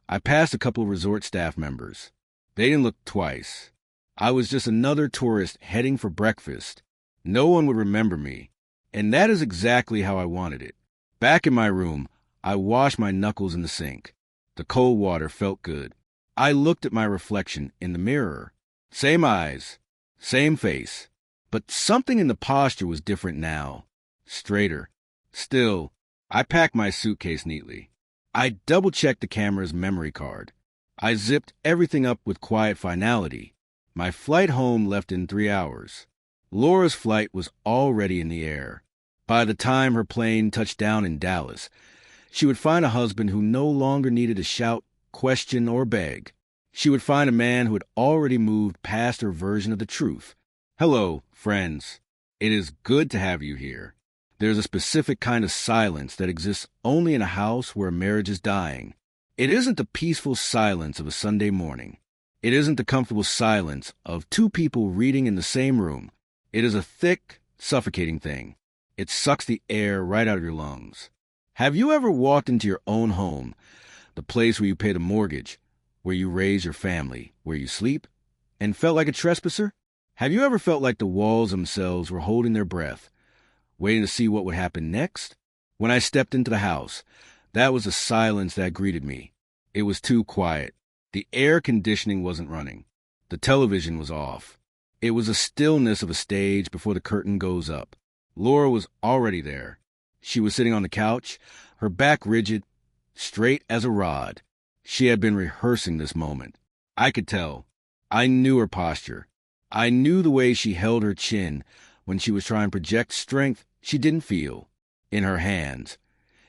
A: I passed a couple of resort staff members. They didn't look twice. I was just another tourist heading for breakfast. No one would remember me, and that is exactly how I wanted it. Back in my room, I washed my knuckles in the sink. The cold water felt good. I looked at my reflection in the mirror. Same eyes, same face, but something in the posture was different now. Straighter. Still, I packed my suitcase neatly. I double-checked the camera's memory card. I zipped everything up with quiet finality. My flight home left in 3 hours. Laura's flight was already in the air. By the time her plane touched down in Dallas, she would find a husband who no longer needed to shout, question, or beg. She would find a man who had already moved past her version of the truth. "Hello, friends. It is good to have you here." There's a specific kind of silence that exists only in a house where a marriage is dying. It isn't the peaceful silence of a Sunday morning. It isn't the comfortable silence of two people reading in the same room. It is a thick, suffocating thing. It sucks the air right out of your lungs. Have you ever walked into your own home, the place where you pay the mortgage, where you raise your family, where you sleep, and felt like a trespasser? Have you ever felt like the walls themselves were holding their breath, waiting to see what would happen next? When I stepped into the house, that was the silence that greeted me. It was too quiet. The air conditioning wasn't running. The television was off. It was the stillness of a stage before the curtain goes up. Laura was already there. She was sitting on the couch, her back rigid, straight as a rod. She had been rehearsing this moment. I could tell. I knew her posture. I knew the way she held her chin when she was trying to project strength she didn't feel. In her hands,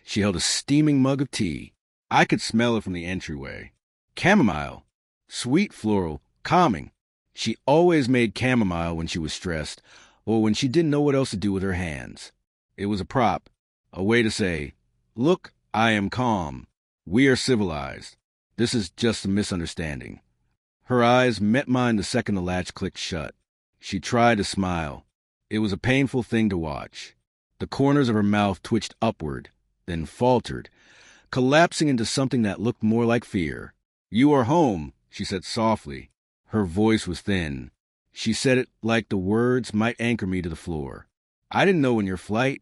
A: she held a steaming mug of tea. I could smell it from the entryway. Chamomile. Sweet floral, calming. She always made chamomile when she was stressed, or when she didn't know what else to do with her hands. It was a prop, a way to say, "Look, I am calm. We are civilized. This is just a misunderstanding." Her eyes met mine the second the latch clicked shut. She tried to smile. It was a painful thing to watch. The corners of her mouth twitched upward, then faltered, collapsing into something that looked more like fear. "You are home," she said softly. Her voice was thin. She said it like the words might anchor me to the floor. "I didn't know when your flight."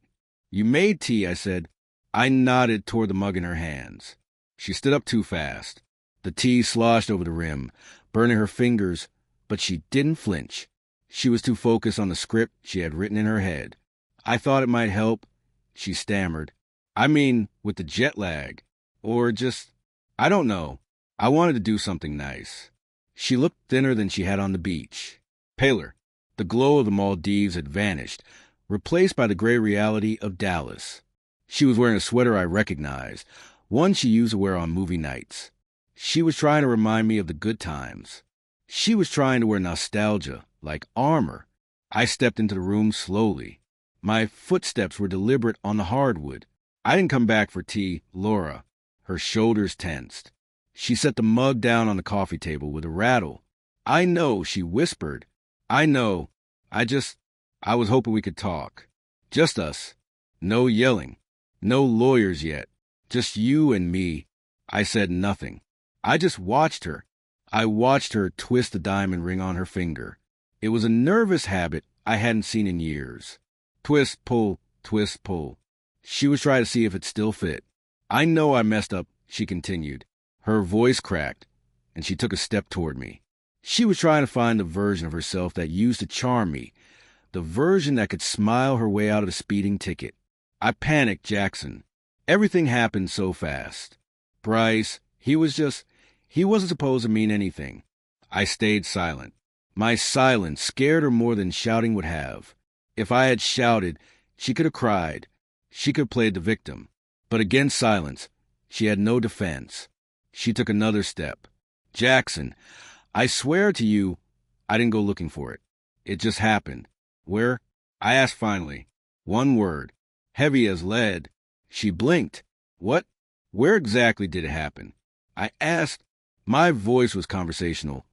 A: "You made tea," I said. I nodded toward the mug in her hands. She stood up too fast. The tea sloshed over the rim, burning her fingers, but she didn't flinch. She was too focused on the script she had written in her head. "I thought it might help," she stammered. "I mean, with the jet lag. Or just, I don't know. I wanted to do something nice." She looked thinner than she had on the beach. Paler. The glow of the Maldives had vanished, replaced by the gray reality of Dallas. She was wearing a sweater I recognized, one she used to wear on movie nights. She was trying to remind me of the good times. She was trying to wear nostalgia, like armor. I stepped into the room slowly. My footsteps were deliberate on the hardwood. I didn't come back for tea, Laura. Her shoulders tensed. She set the mug down on the coffee table with a rattle. "I know," she whispered. "I know. I was hoping we could talk. Just us. No yelling. No lawyers yet. Just you and me." I said nothing. I just watched her. I watched her twist the diamond ring on her finger. It was a nervous habit I hadn't seen in years. Twist, pull, twist, pull. She was trying to see if it still fit. "I know I messed up," she continued. Her voice cracked, and she took a step toward me. She was trying to find the version of herself that used to charm me, The version that could smile her way out of a speeding ticket. I panicked Jackson. Everything happened so fast. Bryce, he wasn't supposed to mean anything. I stayed silent. My silence scared her more than shouting would have. If I had shouted, she could have cried. She could have played the victim. But against silence, she had no defense. She took another step. Jackson, I swear to you, I didn't go looking for it. It just happened. Where? I asked finally. One word. Heavy as lead. She blinked. What? Where exactly did it happen? I asked. My voice was conversational.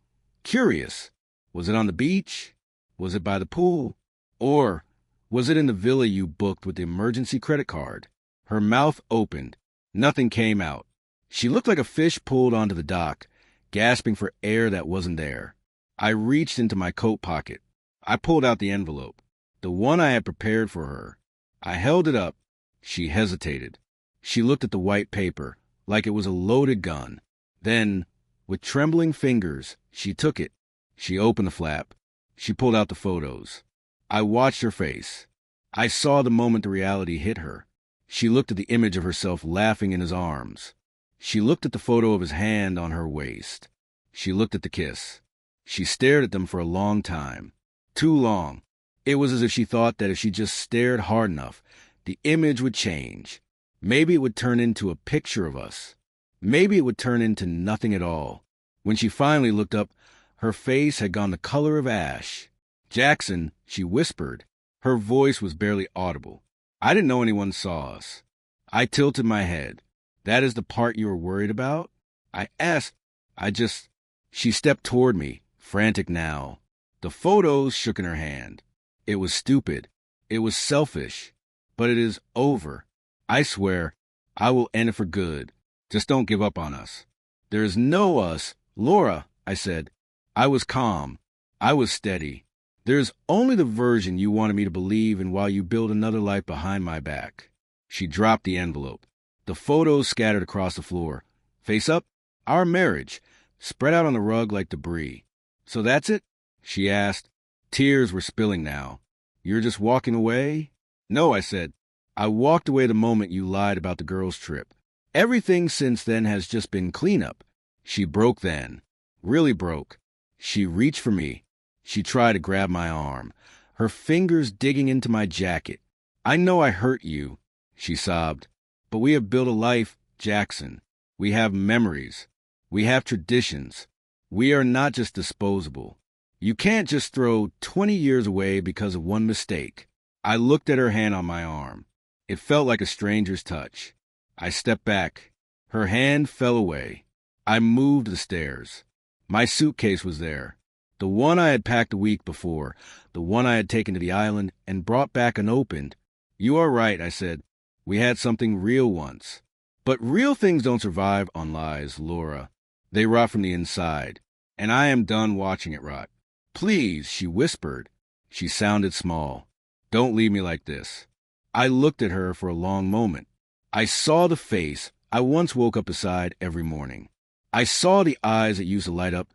A: Curious. Was it on the beach? Was it by the pool? Or was it in the villa you booked with the emergency credit card? Her mouth opened. Nothing came out. She looked like a fish pulled onto the dock, gasping for air that wasn't there. I reached into my coat pocket. I pulled out the envelope, the one I had prepared for her. I held it up. She hesitated. She looked at the white paper like it was a loaded gun. Then, with trembling fingers, she took it. She opened the flap. She pulled out the photos. I watched her face. I saw the moment the reality hit her. She looked at the image of herself laughing in his arms. She looked at the photo of his hand on her waist. She looked at the kiss. She stared at them for a long time. Too long. It was as if she thought that if she just stared hard enough, the image would change. Maybe it would turn into a picture of us. Maybe it would turn into nothing at all. When she finally looked up, her face had gone the color of ash. Jackson, she whispered. Her voice was barely audible. I didn't know anyone saw us. I tilted my head. That is the part you were worried about? I asked. She stepped toward me, frantic now. The photos shook in her hand. It was stupid. It was selfish. But it is over. I swear, I will end it for good. Just don't give up on us. There is no us. Laura, I said. I was calm. I was steady. There's only the version you wanted me to believe in while you build another life behind my back. She dropped the envelope. The photos scattered across the floor. Face up, our marriage, spread out on the rug like debris. So that's it? She asked. Tears were spilling now. You're just walking away? No, I said. I walked away the moment you lied about the girls' trip. Everything since then has just been cleanup. She broke then. Really broke. She reached for me. She tried to grab my arm, her fingers digging into my jacket. I know I hurt you, she sobbed. But we have built a life, Jackson. We have memories. We have traditions. We are not just disposable. You can't just throw 20 years away because of one mistake. I looked at her hand on my arm. It felt like a stranger's touch. I stepped back. Her hand fell away. I moved the stairs. My suitcase was there. The one I had packed a week before, the one I had taken to the island and brought back unopened. You are right, I said. We had something real once. But real things don't survive on lies, Laura. They rot from the inside, and I am done watching it rot. Please, she whispered. She sounded small. Don't leave me like this. I looked at her for a long moment. I saw the face I once woke up beside every morning. I saw the eyes that used to light up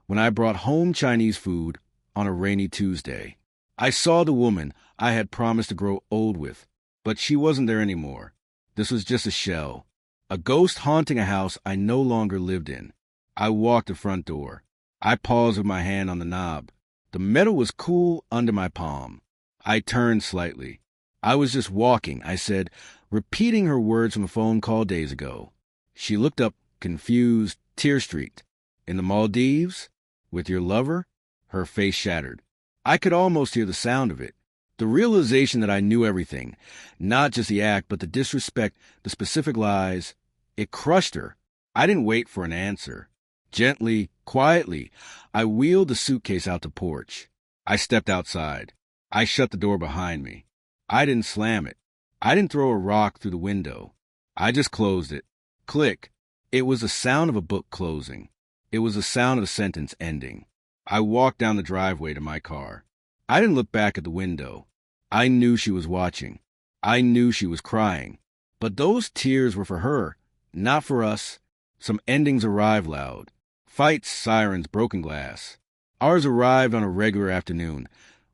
A: when I brought home Chinese food on a rainy Tuesday. I saw the woman I had promised to grow old with, but she wasn't there anymore. This was just a shell, a ghost haunting a house I no longer lived in. I walked the front door. I paused with my hand on the knob. The metal was cool under my palm. I turned slightly. I was just walking, I said, repeating her words from a phone call days ago. She looked up, confused, tear-streaked. In the Maldives? With your lover? Her face shattered. I could almost hear the sound of it. The realization that I knew everything, not just the act, but the disrespect, the specific lies, it crushed her. I didn't wait for an answer. Gently, quietly, I wheeled the suitcase out the porch. I stepped outside. I shut the door behind me. I didn't slam it. I didn't throw a rock through the window. I just closed it. Click. It was the sound of a book closing. It was the sound of a sentence ending. I walked down the driveway to my car. I didn't look back at the window. I knew she was watching. I knew she was crying. But those tears were for her, not for us. Some endings arrived loud. Fights, sirens, broken glass. Ours arrived on a regular afternoon,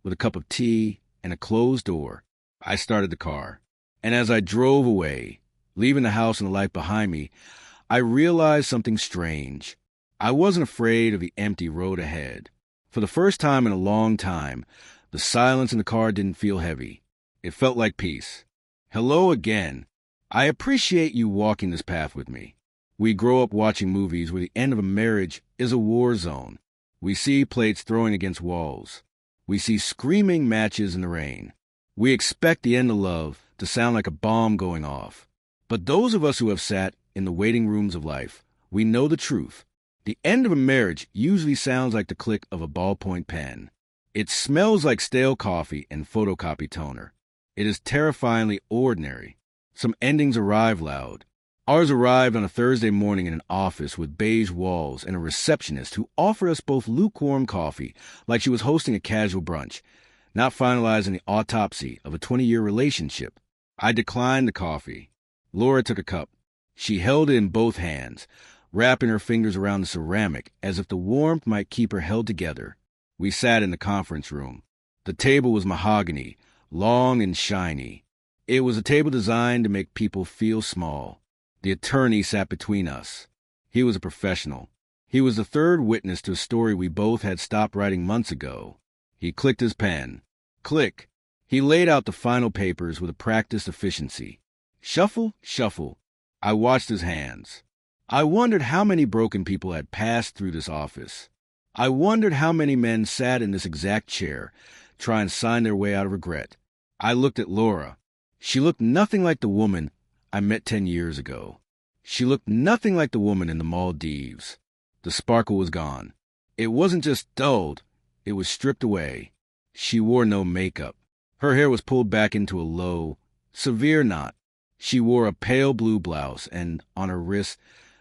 A: with a cup of tea and a closed door. I started the car. And as I drove away, leaving the house and the light behind me, I realized something strange. I wasn't afraid of the empty road ahead. For the first time in a long time, the silence in the car didn't feel heavy. It felt like peace. Hello again. I appreciate you walking this path with me. We grow up watching movies where the end of a marriage is a war zone. We see plates throwing against walls. We see screaming matches in the rain. We expect the end of love to sound like a bomb going off. But those of us who have sat in the waiting rooms of life, we know the truth. The end of a marriage usually sounds like the click of a ballpoint pen. It smells like stale coffee and photocopy toner. It is terrifyingly ordinary. Some endings arrive loud. Ours arrived on a Thursday morning in an office with beige walls and a receptionist who offered us both lukewarm coffee like she was hosting a casual brunch, not finalizing the autopsy of a 20-year relationship. I declined the coffee. Laura took a cup. She held it in both hands, wrapping her fingers around the ceramic as if the warmth might keep her held together. We sat in the conference room. The table was mahogany, long and shiny. It was a table designed to make people feel small. The attorney sat between us. He was a professional. He was the third witness to a story we both had stopped writing months ago. He clicked his pen. Click. He laid out the final papers with a practiced efficiency. Shuffle, shuffle. I watched his hands. I wondered how many broken people had passed through this office. I wondered how many men sat in this exact chair, trying to sign their way out of regret. I looked at Laura. She looked nothing like the woman I met 10 years ago. She looked nothing like the woman in the Maldives. The sparkle was gone. It wasn't just dulled, it was stripped away. She wore no makeup. Her hair was pulled back into a low, severe knot. She wore a pale blue blouse, and on her wrist,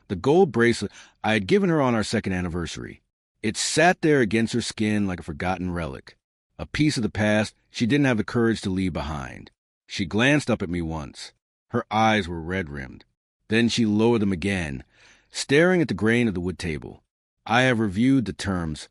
A: the gold bracelet I had given her on our second anniversary. It sat there against her skin like a forgotten relic, a piece of the past she didn't have the courage to leave behind. She glanced up at me once. Her eyes were red-rimmed. Then she lowered them again, staring at the grain of the wood table. I have reviewed the terms,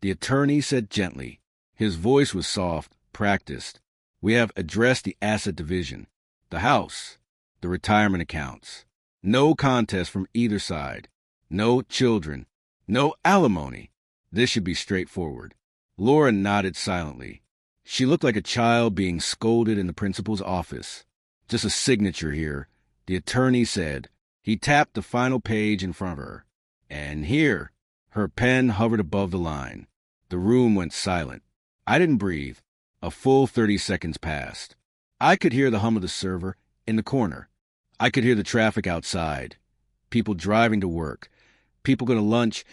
A: the attorney said gently. His voice was soft, practiced. We have addressed the asset division, the house, the retirement accounts. No contest from either side. No children. No alimony. This should be straightforward. Laura nodded silently. She looked like a child being scolded in the principal's office. Just a signature here, the attorney said. He tapped the final page in front of her. And here. Her pen hovered above the line. The room went silent. I didn't breathe. A full 30 seconds passed. I could hear the hum of the server in the corner. I could hear the traffic outside. People driving to work. People going to lunch.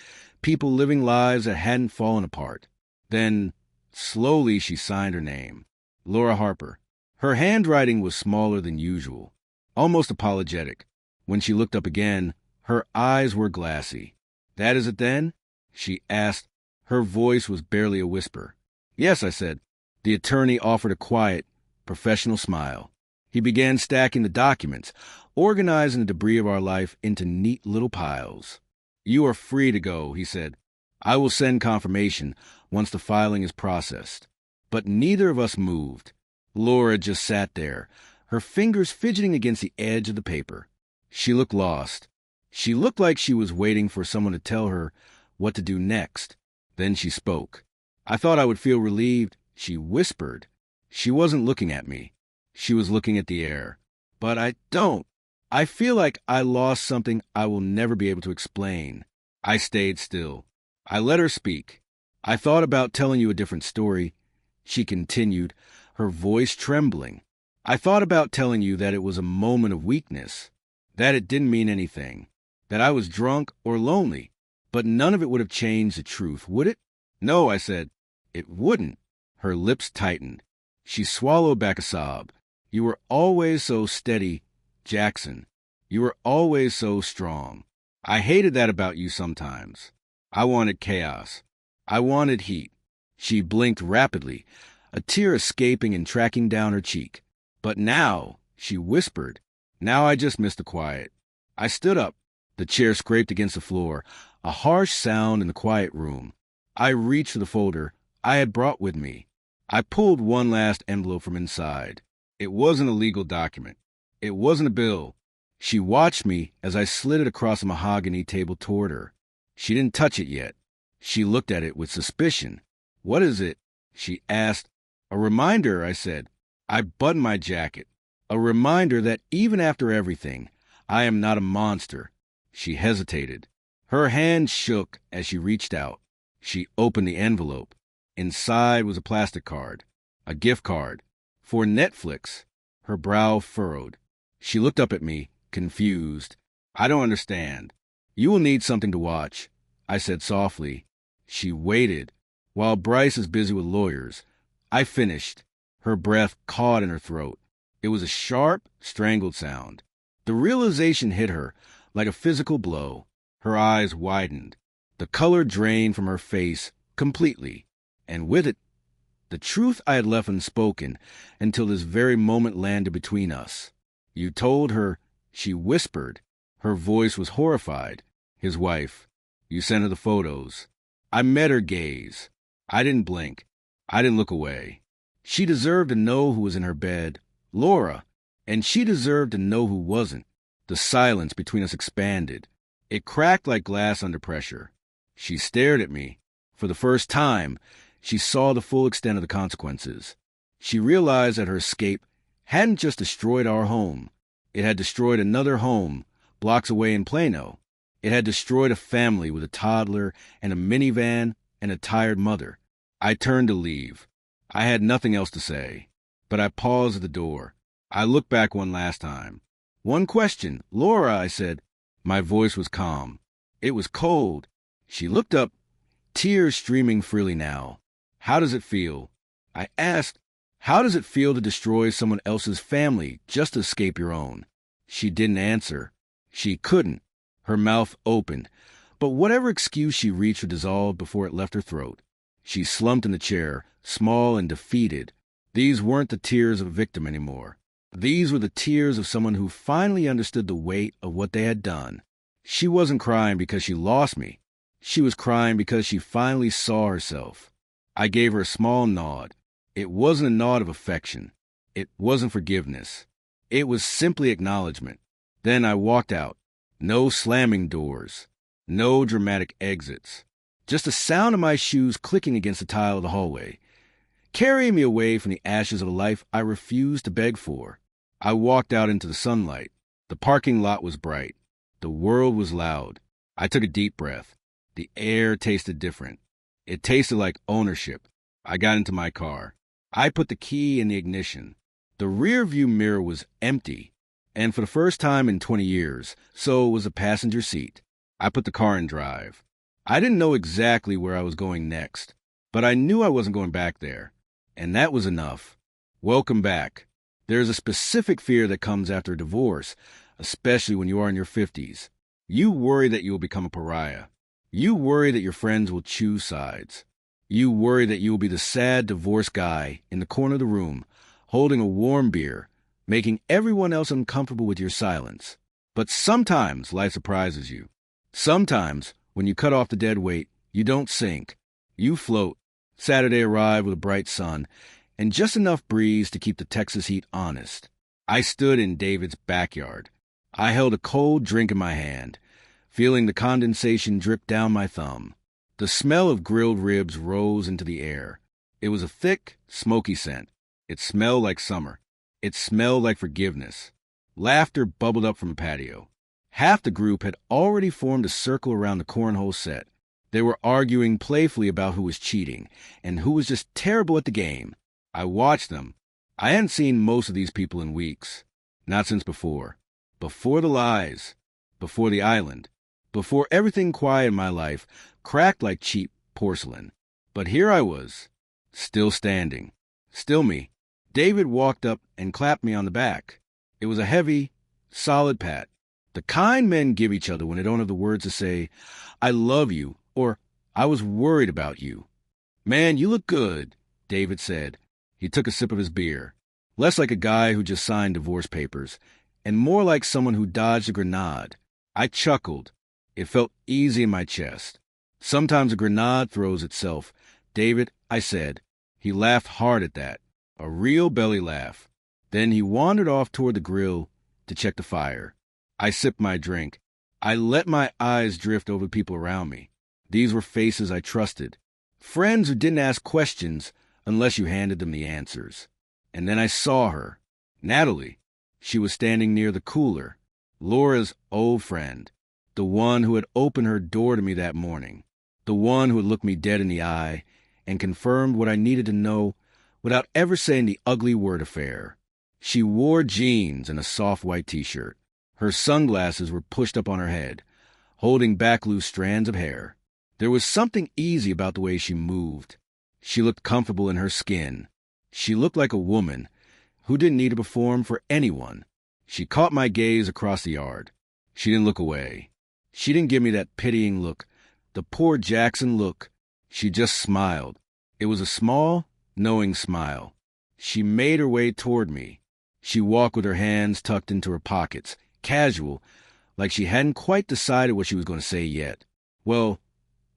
A: People living lives that hadn't fallen apart. Then, slowly, she signed her name. Laura Harper. Her handwriting was smaller than usual, almost apologetic. When she looked up again, her eyes were glassy. That is it then? She asked. Her voice was barely a whisper. Yes, I said. The attorney offered a quiet, professional smile. He began stacking the documents, organizing the debris of our life into neat little piles. You are free to go, he said. I will send confirmation once the filing is processed. But neither of us moved. Laura just sat there, her fingers fidgeting against the edge of the paper. She looked lost. She looked like she was waiting for someone to tell her what to do next. Then she spoke. I thought I would feel relieved. She whispered. She wasn't looking at me. She was looking at the air. But I don't. I feel like I lost something I will never be able to explain. I stayed still. I let her speak. I thought about telling you a different story. She continued, her voice trembling. I thought about telling you that it was a moment of weakness, that it didn't mean anything, that I was drunk or lonely, but none of it would have changed the truth, would it? No, I said. It wouldn't. Her lips tightened. She swallowed back a sob. You were always so steady, Jackson. You were always so strong. I hated that about you sometimes. I wanted chaos. I wanted heat. She blinked rapidly, a tear escaping and tracking down her cheek. But now, she whispered, now I just miss the quiet. I stood up. The chair scraped against the floor, a harsh sound in the quiet room. I reached for the folder I had brought with me. I pulled one last envelope from inside. It wasn't a legal document. It wasn't a bill. She watched me as I slid it across the mahogany table toward her. She didn't touch it yet. She looked at it with suspicion. "What is it?" she asked. "A reminder," I said. I buttoned my jacket. "A reminder that even after everything, I am not a monster." She hesitated. Her hand shook as she reached out. She opened the envelope. Inside was a plastic card, a gift card, for Netflix. Her brow furrowed. She looked up at me, confused. "I don't understand." "You will need something to watch," I said softly. She waited. "While Bryce is busy with lawyers." I finished. Her breath caught in her throat. It was a sharp, strangled sound. The realization hit her like a physical blow. Her eyes widened. The color drained from her face completely, and with it, the truth I had left unspoken until this very moment landed between us. "You told her," she whispered. Her voice was horrified. "His wife. You sent her the photos." I met her gaze. I didn't blink. I didn't look away. She deserved to know who was in her bed. Laura. And she deserved to know who wasn't. The silence between us expanded. It cracked like glass under pressure. She stared at me. For the first time, she saw the full extent of the consequences. She realized that her escape hadn't just destroyed our home. It had destroyed another home, blocks away in Plano. It had destroyed a family with a toddler and a minivan and a tired mother. I turned to leave. I had nothing else to say, but I paused at the door. I looked back one last time. "One question, Laura," I said. My voice was calm. It was cold. She looked up, tears streaming freely now. "How does it feel?" I asked. "How does it feel to destroy someone else's family just to escape your own?" She didn't answer. She couldn't. Her mouth opened, but whatever excuse she reached dissolved before it left her throat. She slumped in the chair, small and defeated. These weren't the tears of a victim anymore. These were the tears of someone who finally understood the weight of what they had done. She wasn't crying because she lost me. She was crying because she finally saw herself. I gave her a small nod. It wasn't a nod of affection. It wasn't forgiveness. It was simply acknowledgement. Then I walked out. No slamming doors. No dramatic exits. Just the sound of my shoes clicking against the tile of the hallway, carrying me away from the ashes of a life I refused to beg for. I walked out into the sunlight. The parking lot was bright. The world was loud. I took a deep breath. The air tasted different. It tasted like ownership. I got into my car. I put the key in the ignition. The rear-view mirror was empty, and for the first time in 20 years, so was the passenger seat. I put the car in drive. I didn't know exactly where I was going next, but I knew I wasn't going back there, and that was enough. Welcome back. There's a specific fear that comes after a divorce, especially when you are in your 50s. You worry that you will become a pariah. You worry that your friends will choose sides. You worry that you will be the sad divorced guy in the corner of the room, holding a warm beer, making everyone else uncomfortable with your silence. But sometimes life surprises you. Sometimes, when you cut off the dead weight, you don't sink. You float. Saturday arrived with a bright sun and just enough breeze to keep the Texas heat honest. I stood in David's backyard. I held a cold drink in my hand, feeling the condensation drip down my thumb. The smell of grilled ribs rose into the air. It was a thick, smoky scent. It smelled like summer. It smelled like forgiveness. Laughter bubbled up from the patio. Half the group had already formed a circle around the cornhole set. They were arguing playfully about who was cheating and who was just terrible at the game. I watched them. I hadn't seen most of these people in weeks. Not since before. Before the lies. Before the island. Before everything quiet in my life cracked like cheap porcelain. But here I was, still standing. Still me. David walked up and clapped me on the back. It was a heavy, solid pat. The kind men give each other when they don't have the words to say, "I love you," or "I was worried about you." "Man, you look good," David said. He took a sip of his beer. Less like a guy who just signed divorce papers, and more like someone who dodged a grenade. I chuckled. It felt easy in my chest. Sometimes a grenade throws itself. "David," I said, He laughed hard at that, a real belly laugh. Then he wandered off toward the grill to check the fire. I sipped my drink. I let my eyes drift over the people around me. These were faces I trusted. Friends who didn't ask questions unless you handed them the answers. And then I saw her. Natalie. She was standing near the cooler. Laura's old friend. The one who had opened her door to me that morning. The one who had looked me dead in the eye and confirmed what I needed to know without ever saying the ugly word affair. She wore jeans and a soft white t-shirt. Her sunglasses were pushed up on her head, holding back loose strands of hair. There was something easy about the way she moved. She looked comfortable in her skin. She looked like a woman who didn't need to perform for anyone. She caught my gaze across the yard. She didn't look away. She didn't give me that pitying look, the poor Jackson look. She just smiled. It was a small, knowing smile. She made her way toward me. She walked with her hands tucked into her pockets, casual, like she hadn't quite decided what she was going to say yet. Well,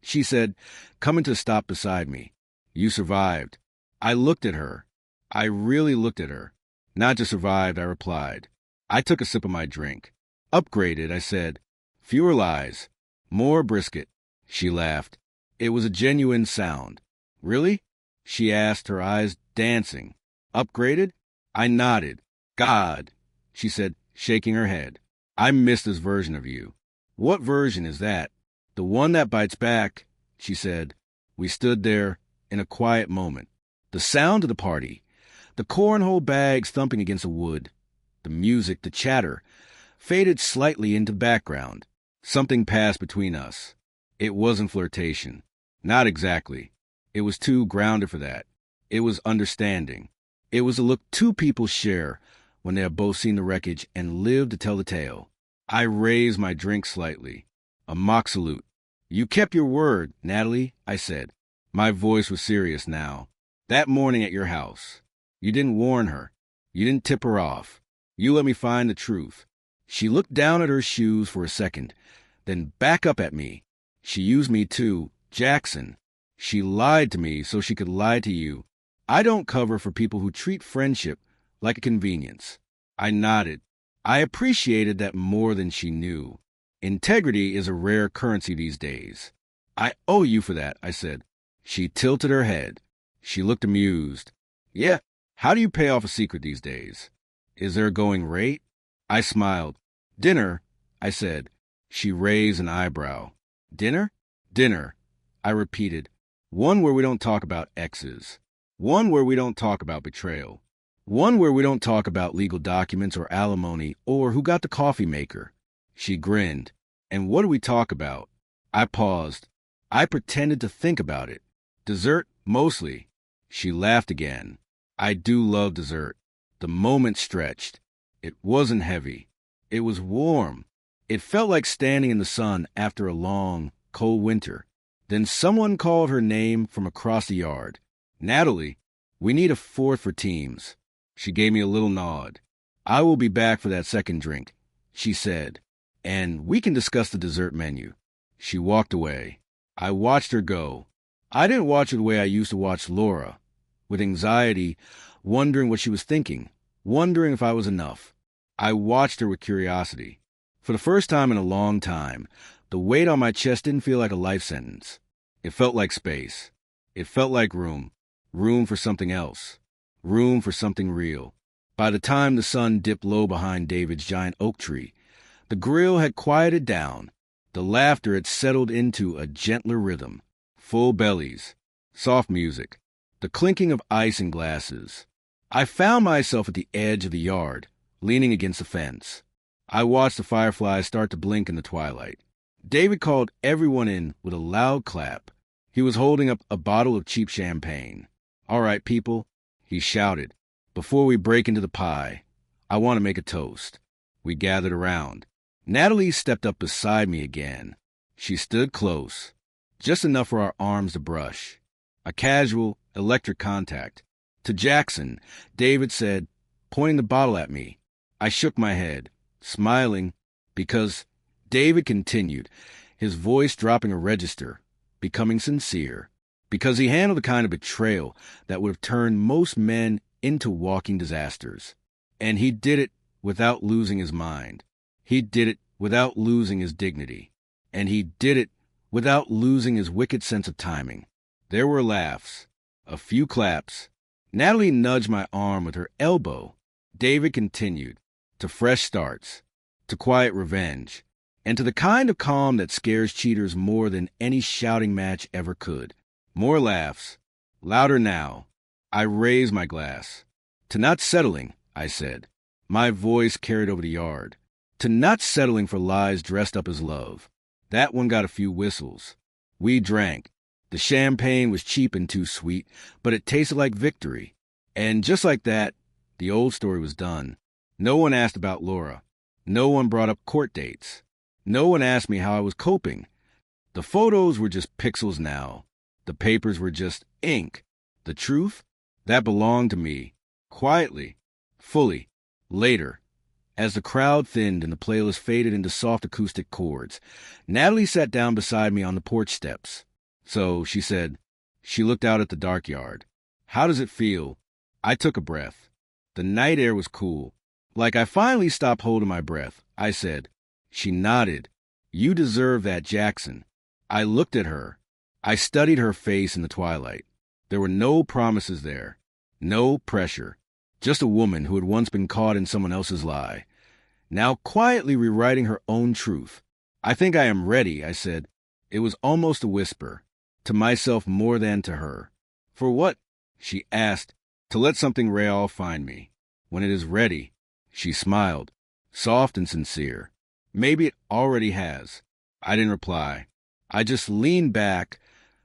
A: she said, coming to a stop beside me. You survived. I looked at her. I really looked at her. Not just survived, I replied. I took a sip of my drink. Upgraded, I said. Fewer lies. More brisket. She laughed. It was a genuine sound. Really? She asked, her eyes dancing. Upgraded? I nodded. God, she said, shaking her head. I miss this version of you. What version is that? The one that bites back, she said. We stood there in a quiet moment. The sound of the party, the cornhole bags thumping against the wood, the music, the chatter, faded slightly into the background. Something passed between us. It wasn't flirtation. Not exactly. It was too grounded for that. It was understanding. It was a look two people share when they have both seen the wreckage and lived to tell the tale. I raised my drink slightly. A mock salute. You kept your word, Natalie, I said. My voice was serious now. That morning at your house. You didn't warn her. You didn't tip her off. You let me find the truth. She looked down at her shoes for a second, then back up at me. She used me too, Jackson. She lied to me so she could lie to you. I don't cover for people who treat friendship like a convenience. I nodded. I appreciated that more than she knew. Integrity is a rare currency these days. I owe you for that, I said. She tilted her head. She looked amused. Yeah, how do you pay off a secret these days? Is there a going rate? I smiled. Dinner, I said. She raised an eyebrow. Dinner? Dinner, I repeated. One where we don't talk about exes. One where we don't talk about betrayal. One where we don't talk about legal documents or alimony or who got the coffee maker. She grinned. And what do we talk about? I paused. I pretended to think about it. Dessert, mostly. She laughed again. I do love dessert. The moment stretched. It wasn't heavy. It was warm. It felt like standing in the sun after a long, cold winter. Then someone called her name from across the yard. Natalie, we need a fourth for teams. She gave me a little nod. I will be back for that second drink, she said, and we can discuss the dessert menu. She walked away. I watched her go. I didn't watch her the way I used to watch Laura, with anxiety, wondering what she was thinking, wondering if I was enough. I watched her with curiosity. For the first time in a long time, the weight on my chest didn't feel like a life sentence. It felt like space. It felt like room. Room for something else. Room for something real. By the time the sun dipped low behind David's giant oak tree, the grill had quieted down. The laughter had settled into a gentler rhythm. Full bellies. Soft music. The clinking of ice in glasses. I found myself at the edge of the yard, leaning against the fence. I watched the fireflies start to blink in the twilight. David called everyone in with a loud clap. He was holding up a bottle of cheap champagne. All right, people, he shouted. Before we break into the pie, I want to make a toast. We gathered around. Natalie stepped up beside me again. She stood close, just enough for our arms to brush. A casual, electric contact. To Jackson, David said, pointing the bottle at me. I shook my head, smiling, because David continued, his voice dropping a register, becoming sincere. because he handled the kind of betrayal that would have turned most men into walking disasters. And he did it without losing his mind. He did it without losing his dignity. And he did it without losing his wicked sense of timing. There were laughs, a few claps. Natalie nudged my arm with her elbow. David continued, to fresh starts, to quiet revenge, and to the kind of calm that scares cheaters more than any shouting match ever could. More laughs, louder now. I raised my glass. To not settling, I said. My voice carried over the yard. To not settling for lies dressed up as love. That one got a few whistles. We drank. The champagne was cheap and too sweet, but it tasted like victory. And just like that, the old story was done. No one asked about Laura. No one brought up court dates. No one asked me how I was coping. The photos were just pixels now. The papers were just ink. The truth? That belonged to me. Quietly. Fully. Later. As the crowd thinned and the playlist faded into soft acoustic chords, Natalie sat down beside me on the porch steps. So, she said, she looked out at the dark yard. How does it feel? I took a breath. The night air was cool. Like I finally stopped holding my breath. I said. She nodded. You deserve that, Jackson. I looked at her. I studied her face in the twilight. There were no promises there. No pressure. Just a woman who had once been caught in someone else's lie. Now quietly rewriting her own truth. I think I am ready, I said. It was almost a whisper. To myself more than to her. For what? She asked. To let something real find me. When it is ready. She smiled. Soft and sincere. Maybe it already has. I didn't reply. I just leaned back,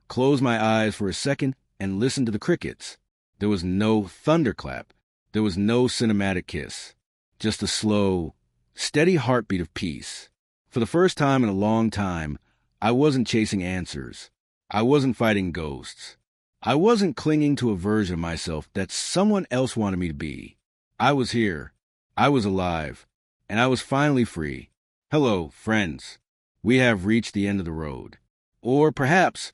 A: closed my eyes for a second, and listened to the crickets. There was no thunderclap. There was no cinematic kiss. Just a slow, steady heartbeat of peace. For the first time in a long time, I wasn't chasing answers. I wasn't fighting ghosts. I wasn't clinging to a version of myself that someone else wanted me to be. I was here. I was alive. And I was finally free. Hello, friends. We have reached the end of the road. Or perhaps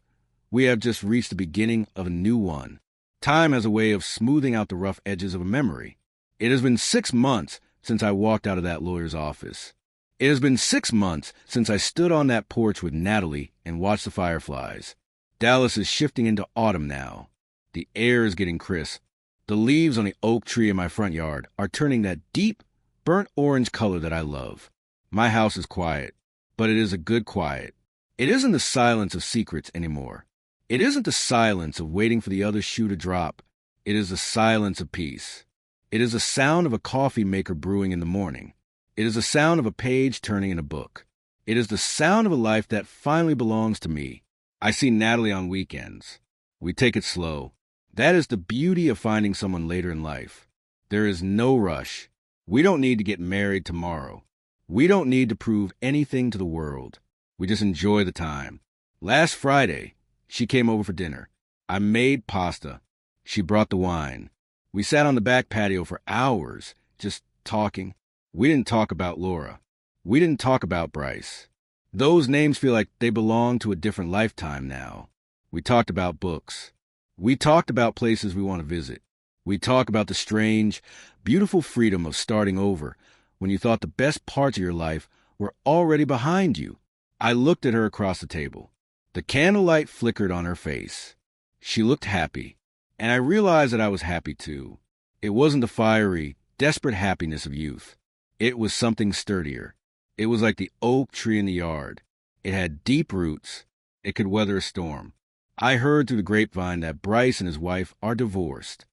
A: we have just reached the beginning of a new one. Time has a way of smoothing out the rough edges of a memory. It has been 6 months since I walked out of that lawyer's office. It has been 6 months since I stood on that porch with Natalie and watched the fireflies. Dallas is shifting into autumn now. The air is getting crisp. The leaves on the oak tree in my front yard are turning that deep, burnt orange color that I love. My house is quiet, but it is a good quiet. It isn't the silence of secrets anymore. It isn't the silence of waiting for the other shoe to drop. It is the silence of peace. It is the sound of a coffee maker brewing in the morning. It is the sound of a page turning in a book. It is the sound of a life that finally belongs to me. I see Natalie on weekends. We take it slow. That is the beauty of finding someone later in life. There is no rush. We don't need to get married tomorrow. We don't need to prove anything to the world. We just enjoy the time. Last Friday, she came over for dinner. I made pasta. She brought the wine. We sat on the back patio for hours, just talking. We didn't talk about Laura. We didn't talk about Bryce. Those names feel like they belong to a different lifetime now. We talked about books. We talked about places we want to visit. We talked about the strange, beautiful freedom of starting over when you thought the best parts of your life were already behind you. I looked at her across the table. The candlelight flickered on her face. She looked happy, and I realized that I was happy too. It wasn't the fiery, desperate happiness of youth. It was something sturdier. It was like the oak tree in the yard. It had deep roots. It could weather a storm. I heard through the grapevine that Bryce and his wife are divorced.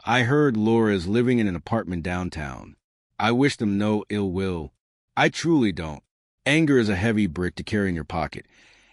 A: I heard Laura is living in an apartment downtown. I wish them no ill will. I truly don't. Anger is a heavy brick to carry in your pocket,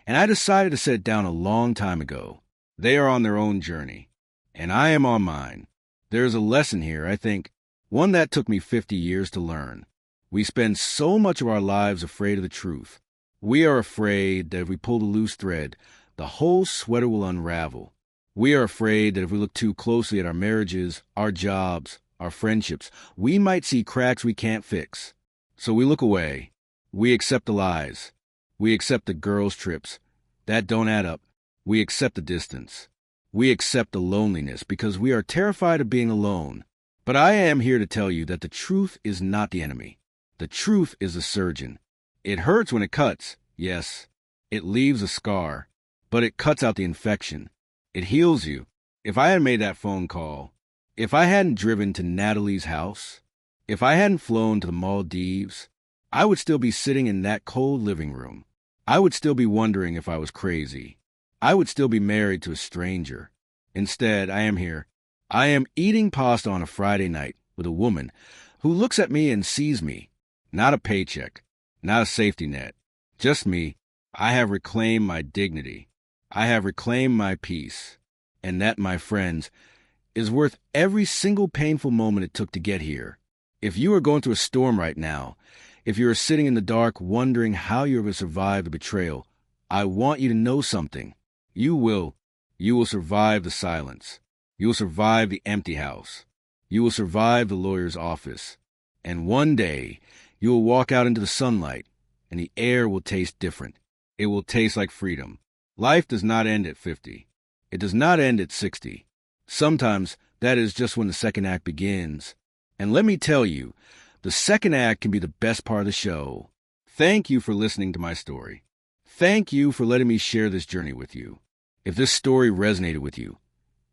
A: and I decided to set it down a long time ago. They are on their own journey, and I am on mine. There is a lesson here, I think, one that took me 50 years to learn. We spend so much of our lives afraid of the truth. We are afraid that if we pull the loose thread, the whole sweater will unravel. We are afraid that if we look too closely at our marriages, our jobs, our friendships, we might see cracks we can't fix. So we look away. We accept the lies. We accept the girls' trips. That don't add up. We accept the distance. We accept the loneliness because we are terrified of being alone. But I am here to tell you that the truth is not the enemy. The truth is the surgeon. It hurts when it cuts, yes. It leaves a scar, but it cuts out the infection. It heals you. If I had made that phone call, if I hadn't driven to Natalie's house, if I hadn't flown to the Maldives, I would still be sitting in that cold living room. I would still be wondering if I was crazy. I would still be married to a stranger. Instead, I am here. I am eating pasta on a Friday night with a woman who looks at me and sees me. Not a paycheck, not a safety net, just me. I have reclaimed my dignity. I have reclaimed my peace. And that, my friends, is worth every single painful moment it took to get here. If you are going through a storm right now, if you are sitting in the dark wondering how you will survive the betrayal, I want you to know something. You will. You will survive the silence. You will survive the empty house. You will survive the lawyer's office. And one day, you will walk out into the sunlight, and the air will taste different. It will taste like freedom. Life does not end at 50. It does not end at 60. Sometimes that is just when the second act begins. And let me tell you, the second act can be the best part of the show. Thank you for listening to my story. Thank you for letting me share this journey with you. If this story resonated with you,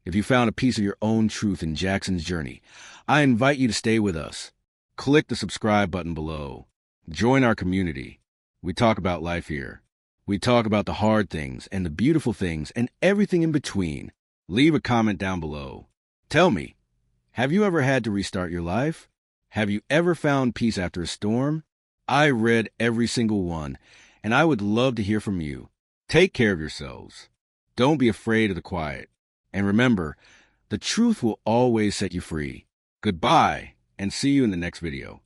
A: if you found a piece of your own truth in Jackson's journey, I invite you to stay with us. Click the subscribe button below. Join our community. We talk about life here. We talk about the hard things and the beautiful things and everything in between. Leave a comment down below. Tell me, have you ever had to restart your life? Have you ever found peace after a storm? I read every single one, and I would love to hear from you. Take care of yourselves. Don't be afraid of the quiet. And remember, the truth will always set you free. Goodbye, and see you in the next video.